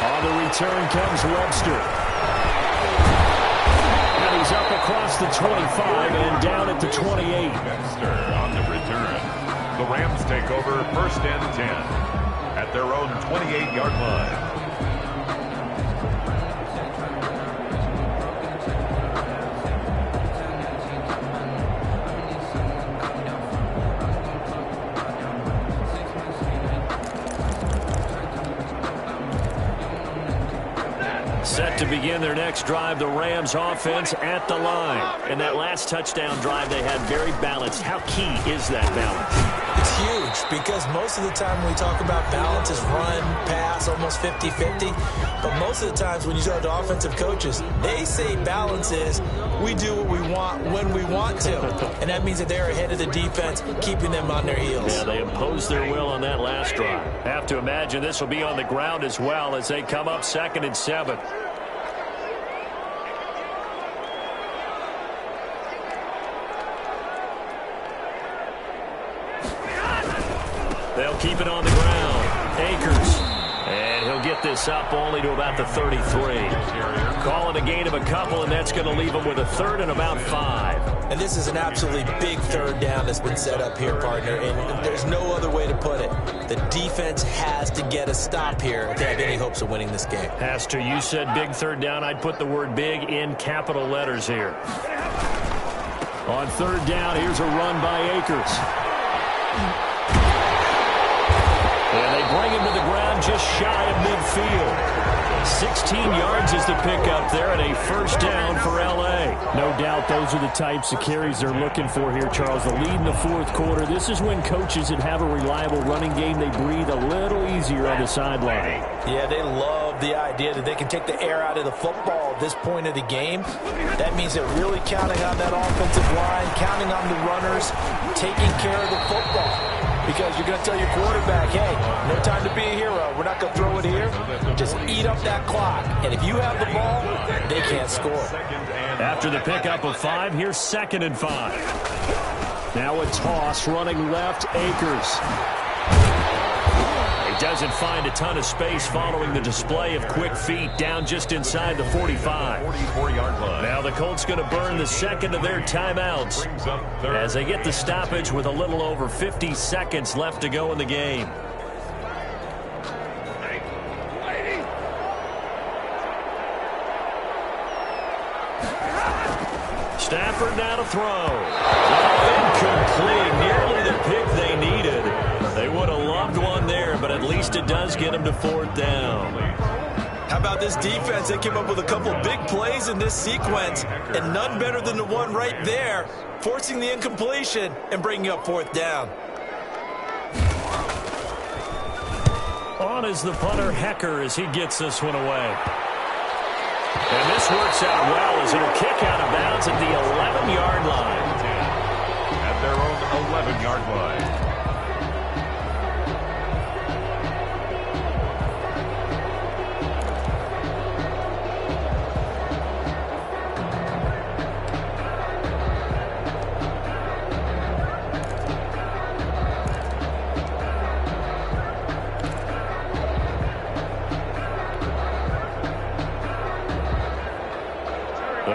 On the return comes Webster. And he's up across the 25 and down at the 28. Webster on the return. The Rams take over 1st and 10 at their own 28-yard line. Set to begin their next drive, the Rams offense at the line. And that last touchdown drive they had very balanced. How key is that balance? It's huge because most of the time when we talk about balance is run, pass, almost 50-50. But most of the times when you talk to offensive coaches, they say balance is we do what we want when we want to. And that means that they're ahead of the defense, keeping them on their heels. Yeah, they imposed their will on that last drive. Have to imagine this will be on the ground as well as they come up 2nd and 7. They'll keep it on the ground. Akers. And he'll get this up only to about the 33. Call it a gain of a couple, and that's going to leave him with a 3rd and about 5. And this is an absolutely big 3rd down that's been set up here, partner. And there's no other way to put it. The defense has to get a stop here if they have any hopes of winning this game. Has to. You said big 3rd down. I'd put the word big in capital letters here. On 3rd down, here's a run by Akers. And they bring him to the ground just shy of midfield. 16 yards is the pickup there, and a 1st down for L.A. No doubt those are the types of carries they're looking for here, Charles. The lead in the 4th quarter. This is when coaches that have a reliable running game, they breathe a little easier on the sideline. Yeah, they love the idea that they can take the air out of the football at this point of the game. That means they're really counting on that offensive line, counting on the runners, taking care of the football. Because you're going to tell your quarterback, hey, no time to be a hero. We're not going to throw it here. Just eat up that clock. And if you have the ball, they can't score. After the pickup of 5, here's 2nd and 5. Now a toss running left, Akers. He doesn't find a ton of space following the display of quick feet down just inside the 45. 44-yard line. Now the Colts going to burn the 2nd of their timeouts as they get the stoppage with a little over 50 seconds left to go in the game. Stafford now to throw. Incomplete. Nearly the pick they needed. They would have loved one there, but at least it does get them to 4th down. How about this defense? They came up with a couple big plays in this sequence, and none better than the one right there, forcing the incompletion and bringing up 4th down. On is the punter, Hecker, as he gets this one away. And this works out well as it'll kick out of bounds at the 11-yard line. At their own 11-yard line.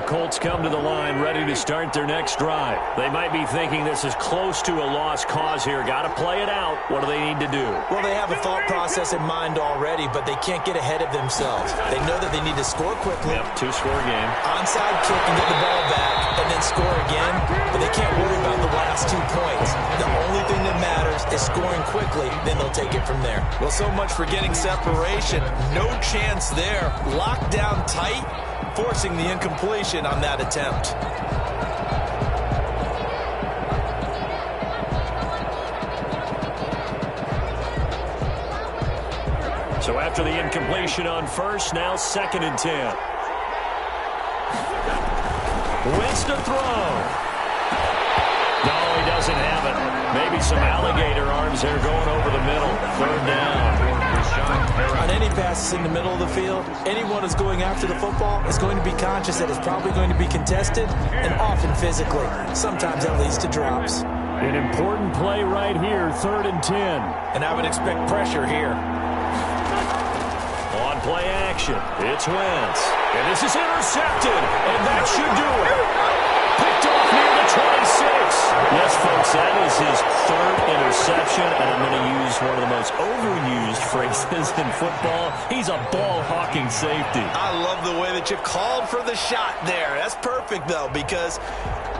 Colts come to the line ready to start their next drive. They might be thinking this is close to a lost cause here. Got to play it out. What do they need to do? Well, they have a thought process in mind already, but they can't get ahead of themselves. They know that they need to score quickly. Yep, 2-score game. Onside kick and get the ball back and then score again, but they can't worry about the last 2 points. The only thing that matters is scoring quickly, then they'll take it from there. Well, so much for getting separation. No chance there. Locked down tight, forcing the incompletion on that attempt. So after the incompletion on 1st, now 2nd and 10. Wins to throw. No, he doesn't have it. Maybe some alligator arms there going over the middle. 3rd down. On any passes in the middle of the field, anyone who's going after the football is going to be conscious that it's probably going to be contested and often physically. Sometimes that leads to drops. An important play right here, 3rd and 10. And I would expect pressure here. On play action, it's Wentz. And this is intercepted, and that should do it. Picked off near the 26. Yes, folks, that is his 3rd interception, and I'm going to use one of the most overused phrases in football. He's a ball-hawking safety. I love the way that you called for the shot there. That's perfect, though, because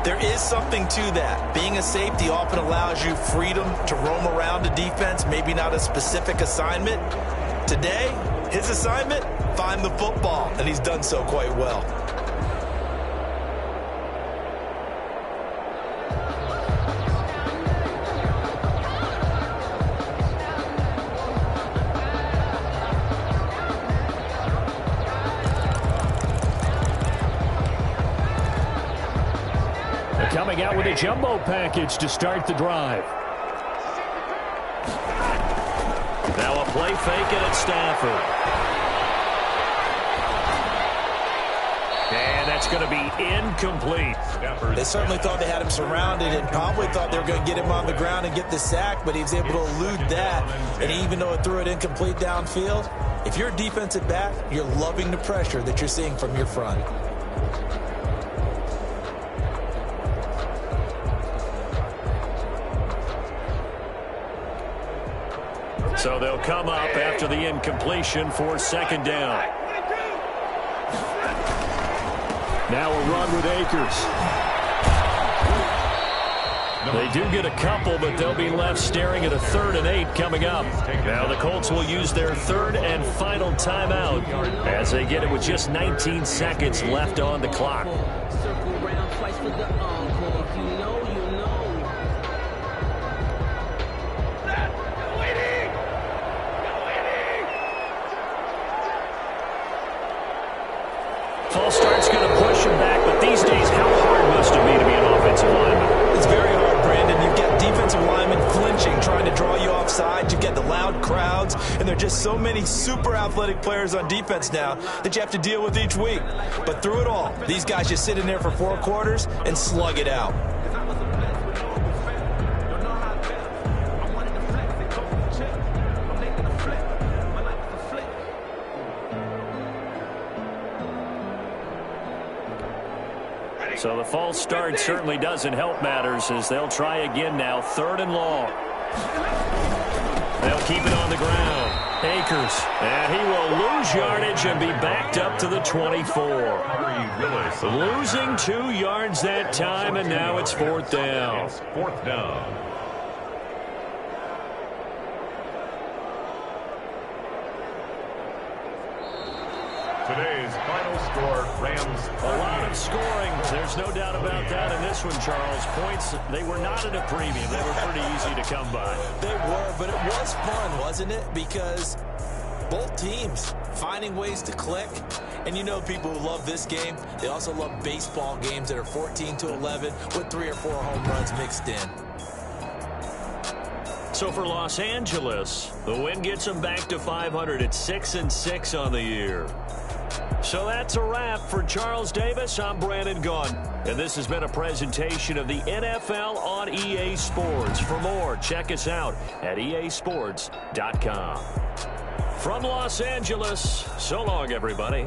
there is something to that. Being a safety often allows you freedom to roam around a defense, maybe not a specific assignment. Today, his assignment, find the football, and he's done so quite well. Coming out with a jumbo package to start the drive. Now a play fake at Stafford. And that's going to be incomplete. They certainly thought they had him surrounded and probably thought they were going to get him on the ground and get the sack, but he was able to elude that. And even though it threw it incomplete downfield, if you're a defensive back, you're loving the pressure that you're seeing from your front. So they'll come up after the incompletion for second down. Now a run with Akers. They do get a couple, but they'll be left staring at a 3rd and 8 coming up. Now the Colts will use their 3rd and final timeout as they get it with just 19 seconds left on the clock. False start's going to push him back, but these days, how hard must it be to be an offensive lineman? It's very hard, Brandon. You've got defensive linemen flinching, trying to draw you offside. You've got the loud crowds, and there are just so many super athletic players on defense now that you have to deal with each week. But through it all, these guys just sit in there for 4 quarters and slug it out. So the false start certainly doesn't help matters as they'll try again now. 3rd and long. They'll keep it on the ground. Akers. And he will lose yardage and be backed up to the 24. Losing 2 yards that time, and now it's 4th down. It's 4th down. Today's final score, Rams. A lot of scoring. There's no doubt about that in this one, Charles. Points, they were not at a premium. They were pretty easy to come by. They were, but it was fun, wasn't it? Because both teams finding ways to click. And you know people who love this game, they also love baseball games that are 14-11 with 3 or 4 home runs mixed in. So for Los Angeles, the win gets them back to 500 at 6-6 on the year. So that's a wrap. For Charles Davis, I'm Brandon Gaughan. And this has been a presentation of the NFL on EA Sports. For more, check us out at easports.com. From Los Angeles, so long, everybody.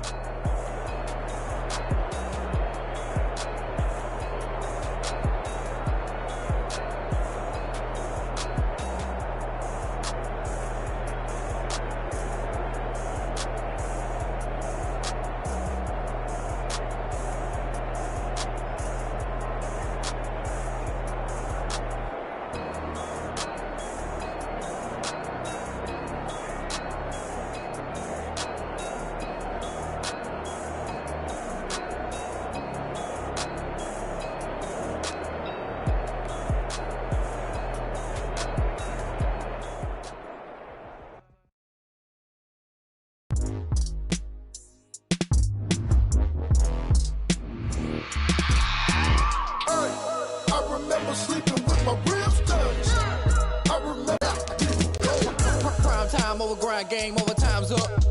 Game over, time's up.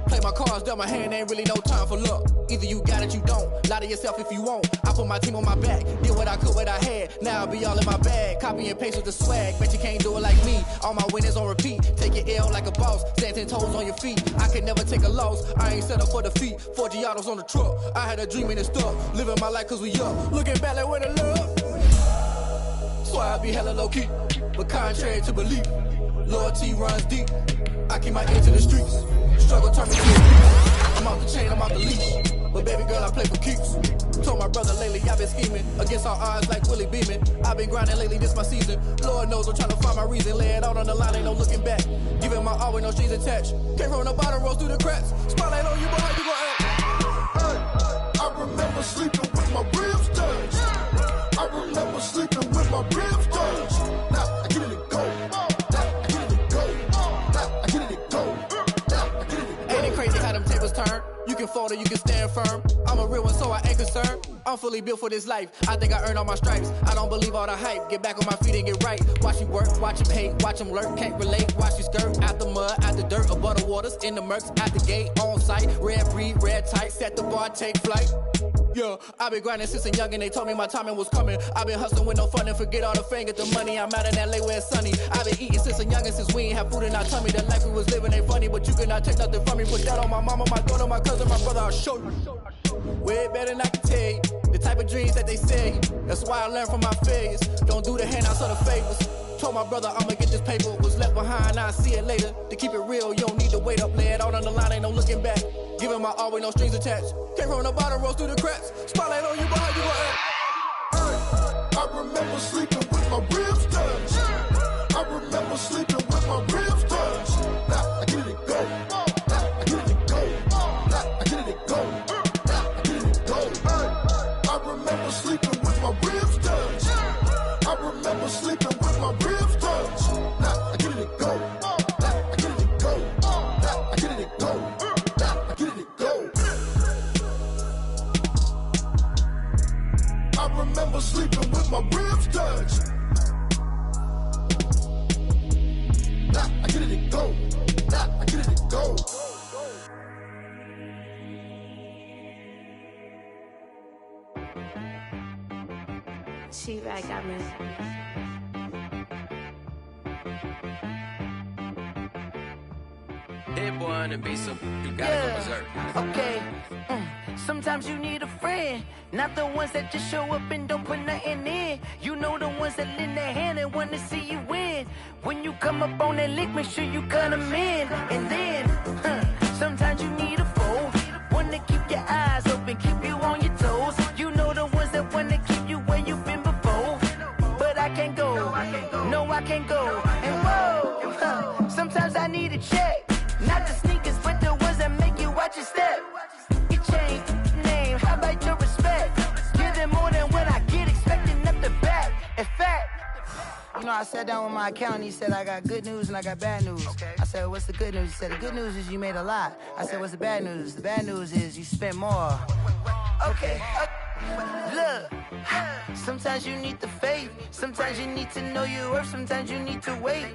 Play my cards dealt my hand, ain't really no time for luck. Either you got it, you don't. Lie to yourself if you won't. I put my team on my back, did what I could, what I had. Now I'll be all in my bag. Copy and paste with the swag. Bet you can't do it like me. All my winners on repeat. Take your L like a boss. Stand 10 toes on your feet. I can never take a loss. I ain't set up for defeat. 4 Giottos on the truck. I had a dream and it stuck. Living my life cause we up. Looking back like where the love. So I be hella low key. But contrary to belief, loyalty runs deep. I keep my ear to the streets. Struggle turn me to a beast. I'm off the chain, I'm off the leash. but baby girl, I play for keeps. Told my brother lately, I've been scheming against all odds like Willie Beeman. I've been grinding lately, this my season. Lord knows I'm trying to find my reason. Lay it out on the line, ain't no looking back. Giving my all with no strings attached. Came from the bottom, rose through the cracks. Spotlight on you, boy, how you gon' act? I remember sleeping with my ribs touched. I remember sleeping with my ribs touched. Now I get it to go. Now I get it to go. Now I get it to go. Now I get it to go. Ain't it crazy how them tables turn? You can fold or you can stand firm. I'm a real one, so I ain't concerned. I'm fully built for this life. I think I earned all my stripes. I don't believe all the hype. Get back on my feet and get right. Watch you work, watch him hate, watch him lurk. Can't relate, watch you skirt. Out the mud, out the dirt, above the waters, in the murks, out the gate, on site. Red breed, red tight, set the bar, take flight. Yeah, I've been grinding since a youngin'. They told me my timing was coming. I've been hustling with no fun and forget all the fame, get the money. I'm out in LA where it's sunny. I've been eating since a youngin', since we ain't have food in our tummy. The life we was living ain't funny, but you cannot take nothing from me. Put that on my mama, my daughter, my cousin, my brother, I'll show you. Way better than I can tell you. The type of dreams that they sell you. That's why I learned from my failures. Don't do the handouts or the favors. Told my brother I'ma get this paper. Was left behind, I'll see it later. To keep it real, you don't need to wait up. Lay it out on the line, ain't no looking back. Giving my all with no strings attached. Came from the bottom, rose through the cracks. Spotlight on you, boy, how you gon' act? I remember sleeping with my ribs touched. I remember sleeping with my ribs touched. Now I get it to go. Now I get it to go. Now I get it to go. Now I get it to go. I remember sleeping with my ribs touched. I remember sleeping with my ribs touched. Now I get it to go. Now I get it to go. Now I get it to go. Now I get it to go. I remember sleeping with my ribs touched. Now I get it to go. Now I get it to go. She-Rag got me. Hit boy on the beat, so you gotta go berserk. Okay. Sometimes you need a friend, not the ones that just show up and don't put nothing in. You know the ones that lend their hand and wanna see you win. When you come up on that lick, make sure you cut them in. And then, sometimes you need a foe, one to keep your eyes open, keep you on your toes. You know the ones that wanna keep you where you've been before. But I can't go, no I can't go. And whoa, sometimes I need a check. Not the sneakers, but the ones that make you watch your step. You change name, how about your respect? Give them more than what I get, expecting up the back. In fact, you know, I sat down with my accountant, he said, I got good news and I got bad news. Okay. I said, what's the good news? He said, the good news is you made a lot. I said, what's the bad news? The bad news is you spent more. Okay. Look, sometimes you need the faith, sometimes you need to know your worth, sometimes you need to wait.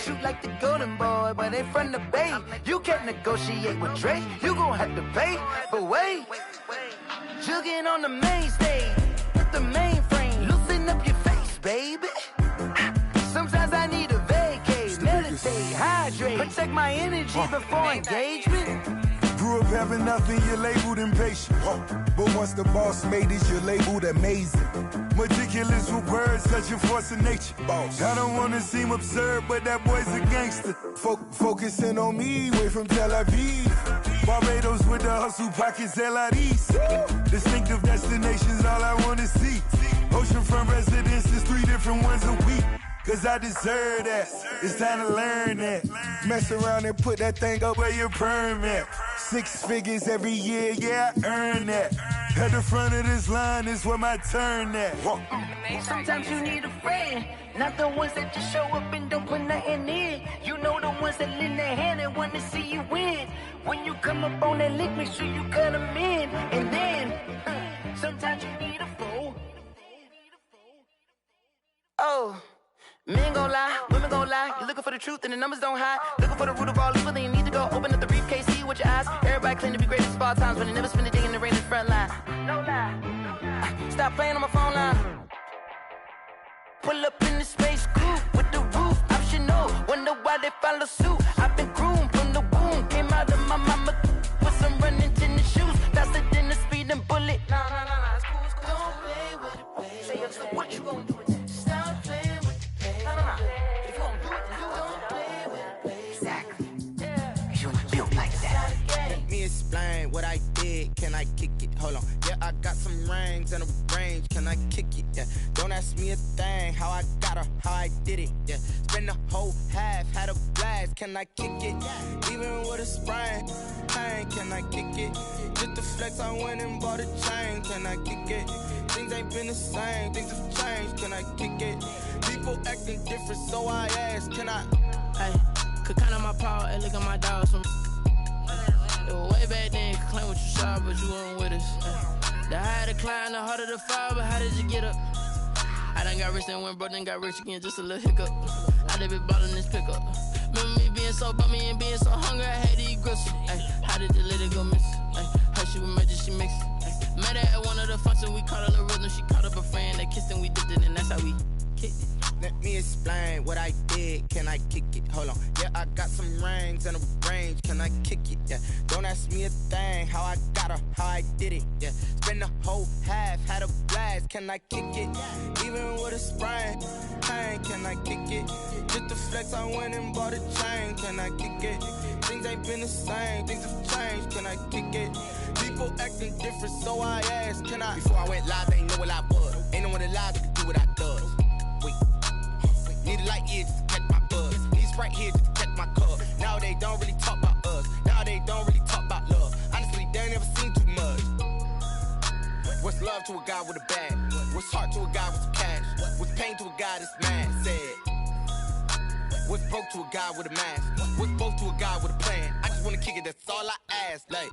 Shoot like the golden boy, but ain't from the bay. You can't negotiate with Drake, you gon' have to pay. But wait, jugging on the main stage with the mainframe, loosen up your face, baby. Sometimes I need a vacate, meditate, hydrate, protect my energy before engagement. Grew up having nothing, you're labeled impatient. But once the boss made it, you're labeled amazing. Meticulous with words, such a force of nature. I don't wanna seem absurd, but that boy's a gangster. Focusing on me, way from Tel Aviv. Barbados with the hustle pockets, LIDs. Distinctive destinations, all I wanna see. Oceanfront residences, 3 different ones a week. Cause I deserve that, it's time to learn that. Mess around and put that thing up where your perm at. 6 figures every year, yeah, I earn that. At the front of this line is where my turn at. Sometimes you need a friend, not the ones that just show up and don't put nothing in. You know the ones that lend their hand and want to see you win. When you come up on that lick, make sure you cut them in. And then, sometimes you need a foe. Oh. Men gon' lie, women gon' lie. You're looking for the truth and the numbers don't hide. Looking for the root of all evil, then you need to go open up the briefcase, see with your eyes. Everybody claim to be greatest of all times, but they never spend a day in the rain in the front line. No lie. Stop playing on my phone line. Pull up in the space coupe with the roof optional. Wonder why they follow suit. I've been groomed from the womb. Came out of my mama with some running tennis shoes. Faster than the speeding bullet. Nah, it's cool, it's cool. Don't play with it, baby. Say up, so what you gon' do with it? Stop playing with it. If you gon' do it, then don't play with it, baby. Exactly. Yeah. You built like that. Let me explain what I did, can I kick it? Hold on, yeah, I got some rings and a range, can I kick it? Yeah, don't ask me a thing, how I got her, how I did it. Yeah, spend the whole half, had a blast, can I kick it? Even with a sprain, pain, can I kick it? Just the flex, I went and bought a chain, can I kick it? Things ain't been the same, things have changed, can I kick it? People acting different, so I ask, can I? Hey, could count on my power, and look at my dogs. Way back then, you could claim what you saw, but you weren't with us. The higher the climb, the harder the fall, but how did you get up? I done got rich and went broke, then got rich again, just a little hiccup. I done been ballin' this pickup. Remember me being so bummy and being so hungry, I had to eat gristle. Ay, how did you let it go miss? Ay, how she was magic, she mixed. Met her at one of the functions, we caught her the rhythm, she caught up a friend, they kissed and we dipped it, and that's how we kicked it. Let me explain what I did, can I kick it? Hold on, yeah, I got some rings and a range, can I kick it? Yeah, don't ask me a thing, how I got her, how I did it. Yeah, spend the whole half, had a blast, can I kick it? Even with a sprain, pain, can I kick it? Just the flex, I went and bought a chain, can I kick it? Things ain't been the same, things have changed, can I kick it? People acting different, so I ask, can I? Before I went live, they ain't know what I was. Ain't no one alive that could do what I does. Wait. Need a light ear just to catch my buzz. Need Sprite here just to catch my cup. Now they don't really talk about us. Now they don't really talk about love. Honestly, they ain't never seen too much. What's love to a guy with a bag? What's heart to a guy with some cash? What's pain to a guy that's mad? Said. What's broke to a guy with a mask? What's both to a guy with a plan? I just wanna kick it, that's all I ask. Like,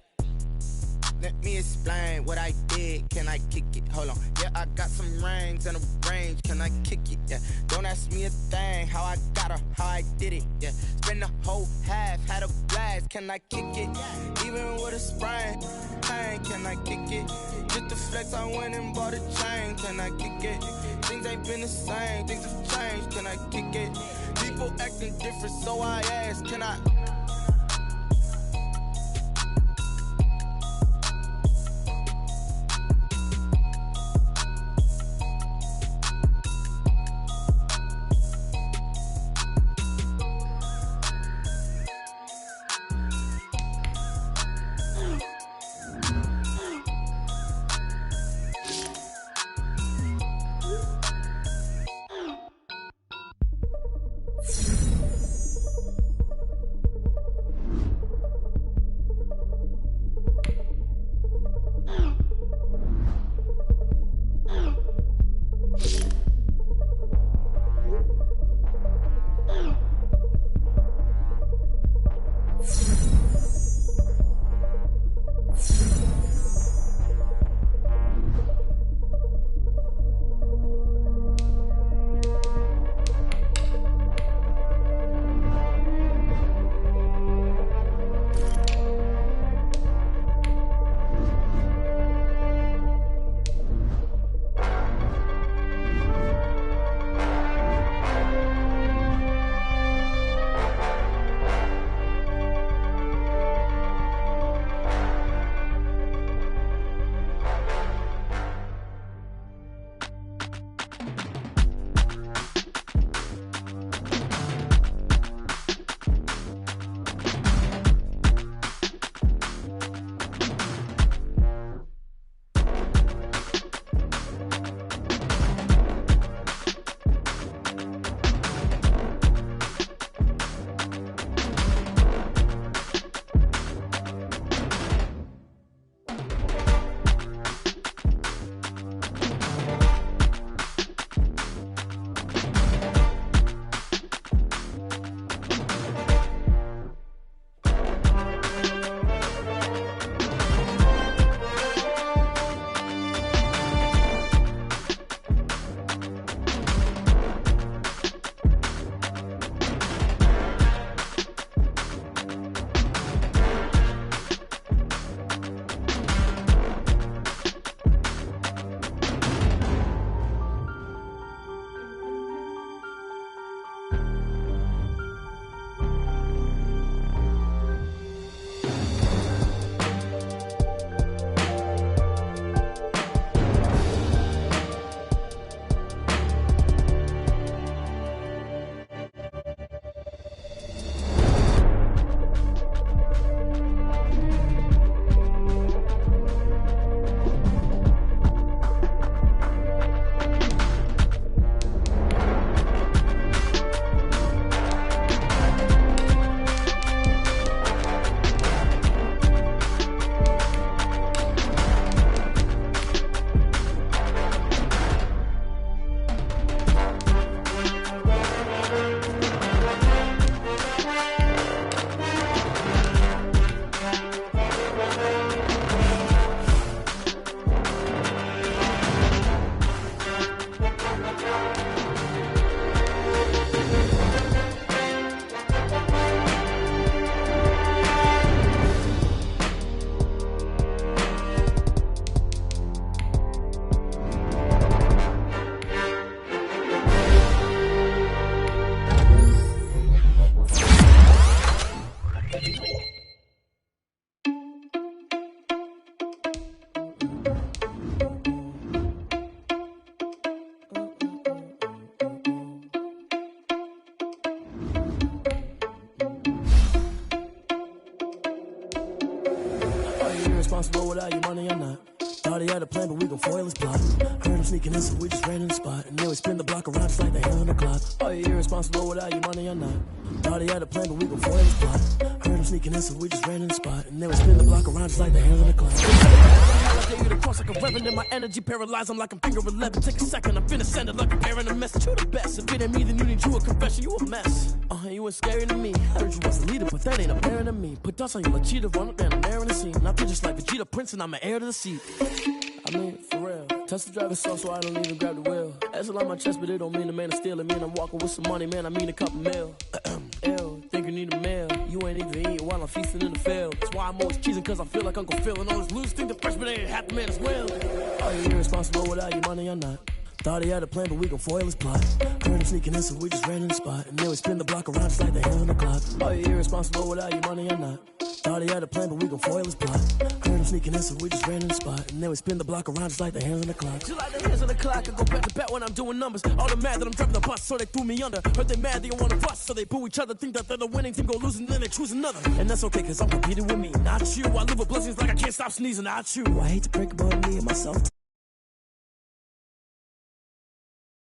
let me explain what I did, can I kick it? Hold on, yeah, I got some rings and a range, can I kick it? Yeah, don't ask me a thing, how I got her, how I did it. Yeah, spend the whole half, had a blast, can I kick it? Even with a sprain, pain, can I kick it? Just the flex, I went and bought a chain, can I kick it? Things ain't been the same, things have changed, can I kick it? People acting different, so I ask, can I? you irresponsible without your money or not? Thought he had a plan, but we gon' foil his plot. Heard him sneaking in, so we just ran in the spot. And then we spin the block around just like the hell on the clock. Are you irresponsible without your money or not? Thought he had a plan, but we gon' foil his plot. Heard him sneaking in, so we just ran in the spot. And then we spin the block around just like the hell on the clock. I gave you the cross like a reverend, and my energy paralyzed. I'm like I'm finger 11. Take a second, I'm finna send it like a parent a message. You the best. If it ain't me, then you need you a confession. You a mess. You ain't scary to me. Heard you was a leader, but that ain't apparent to me. Put dust on you like cheetah, run up down the air in the scene. Now just like Vegeta Prince, and I'm an heir to the seat. I mean, for real. Touch the driver's soft, so I don't even grab the wheel. That's on my chest, but it don't mean the man is stealing. Mean I'm walking with some money, man. I mean a couple mil. Ew, think you need a meal. You ain't even eating while I'm feasting in the field. That's why I'm always cheesing, cause I feel like Uncle Phil. And all this loose think the freshman ain't half the man as well. Are you irresponsible without your money or not? Thought he had a plan, but we gon' foil his plot. Heard him sneaking in, so we just ran in the spot. And then we spin the block around just like the hell on the clock. Are you irresponsible without your money or not? Thought he had a plan, but we gon' foil his plot. Heard him sneaking in, so we just ran in the spot. And then we spin the block around just like the hands on the clock. Just like the hands on the clock, I go back to back when I'm doing numbers. All the mad that I'm driving the bus, so they threw me under. Heard they mad, they don't wanna bust, so they boo each other. Think that they're the winning team, go losing, then they choose another. And that's okay, cause I'm competing with me, not you. I live with blessings like I can't stop sneezing, not you. I hate to break about me and myself.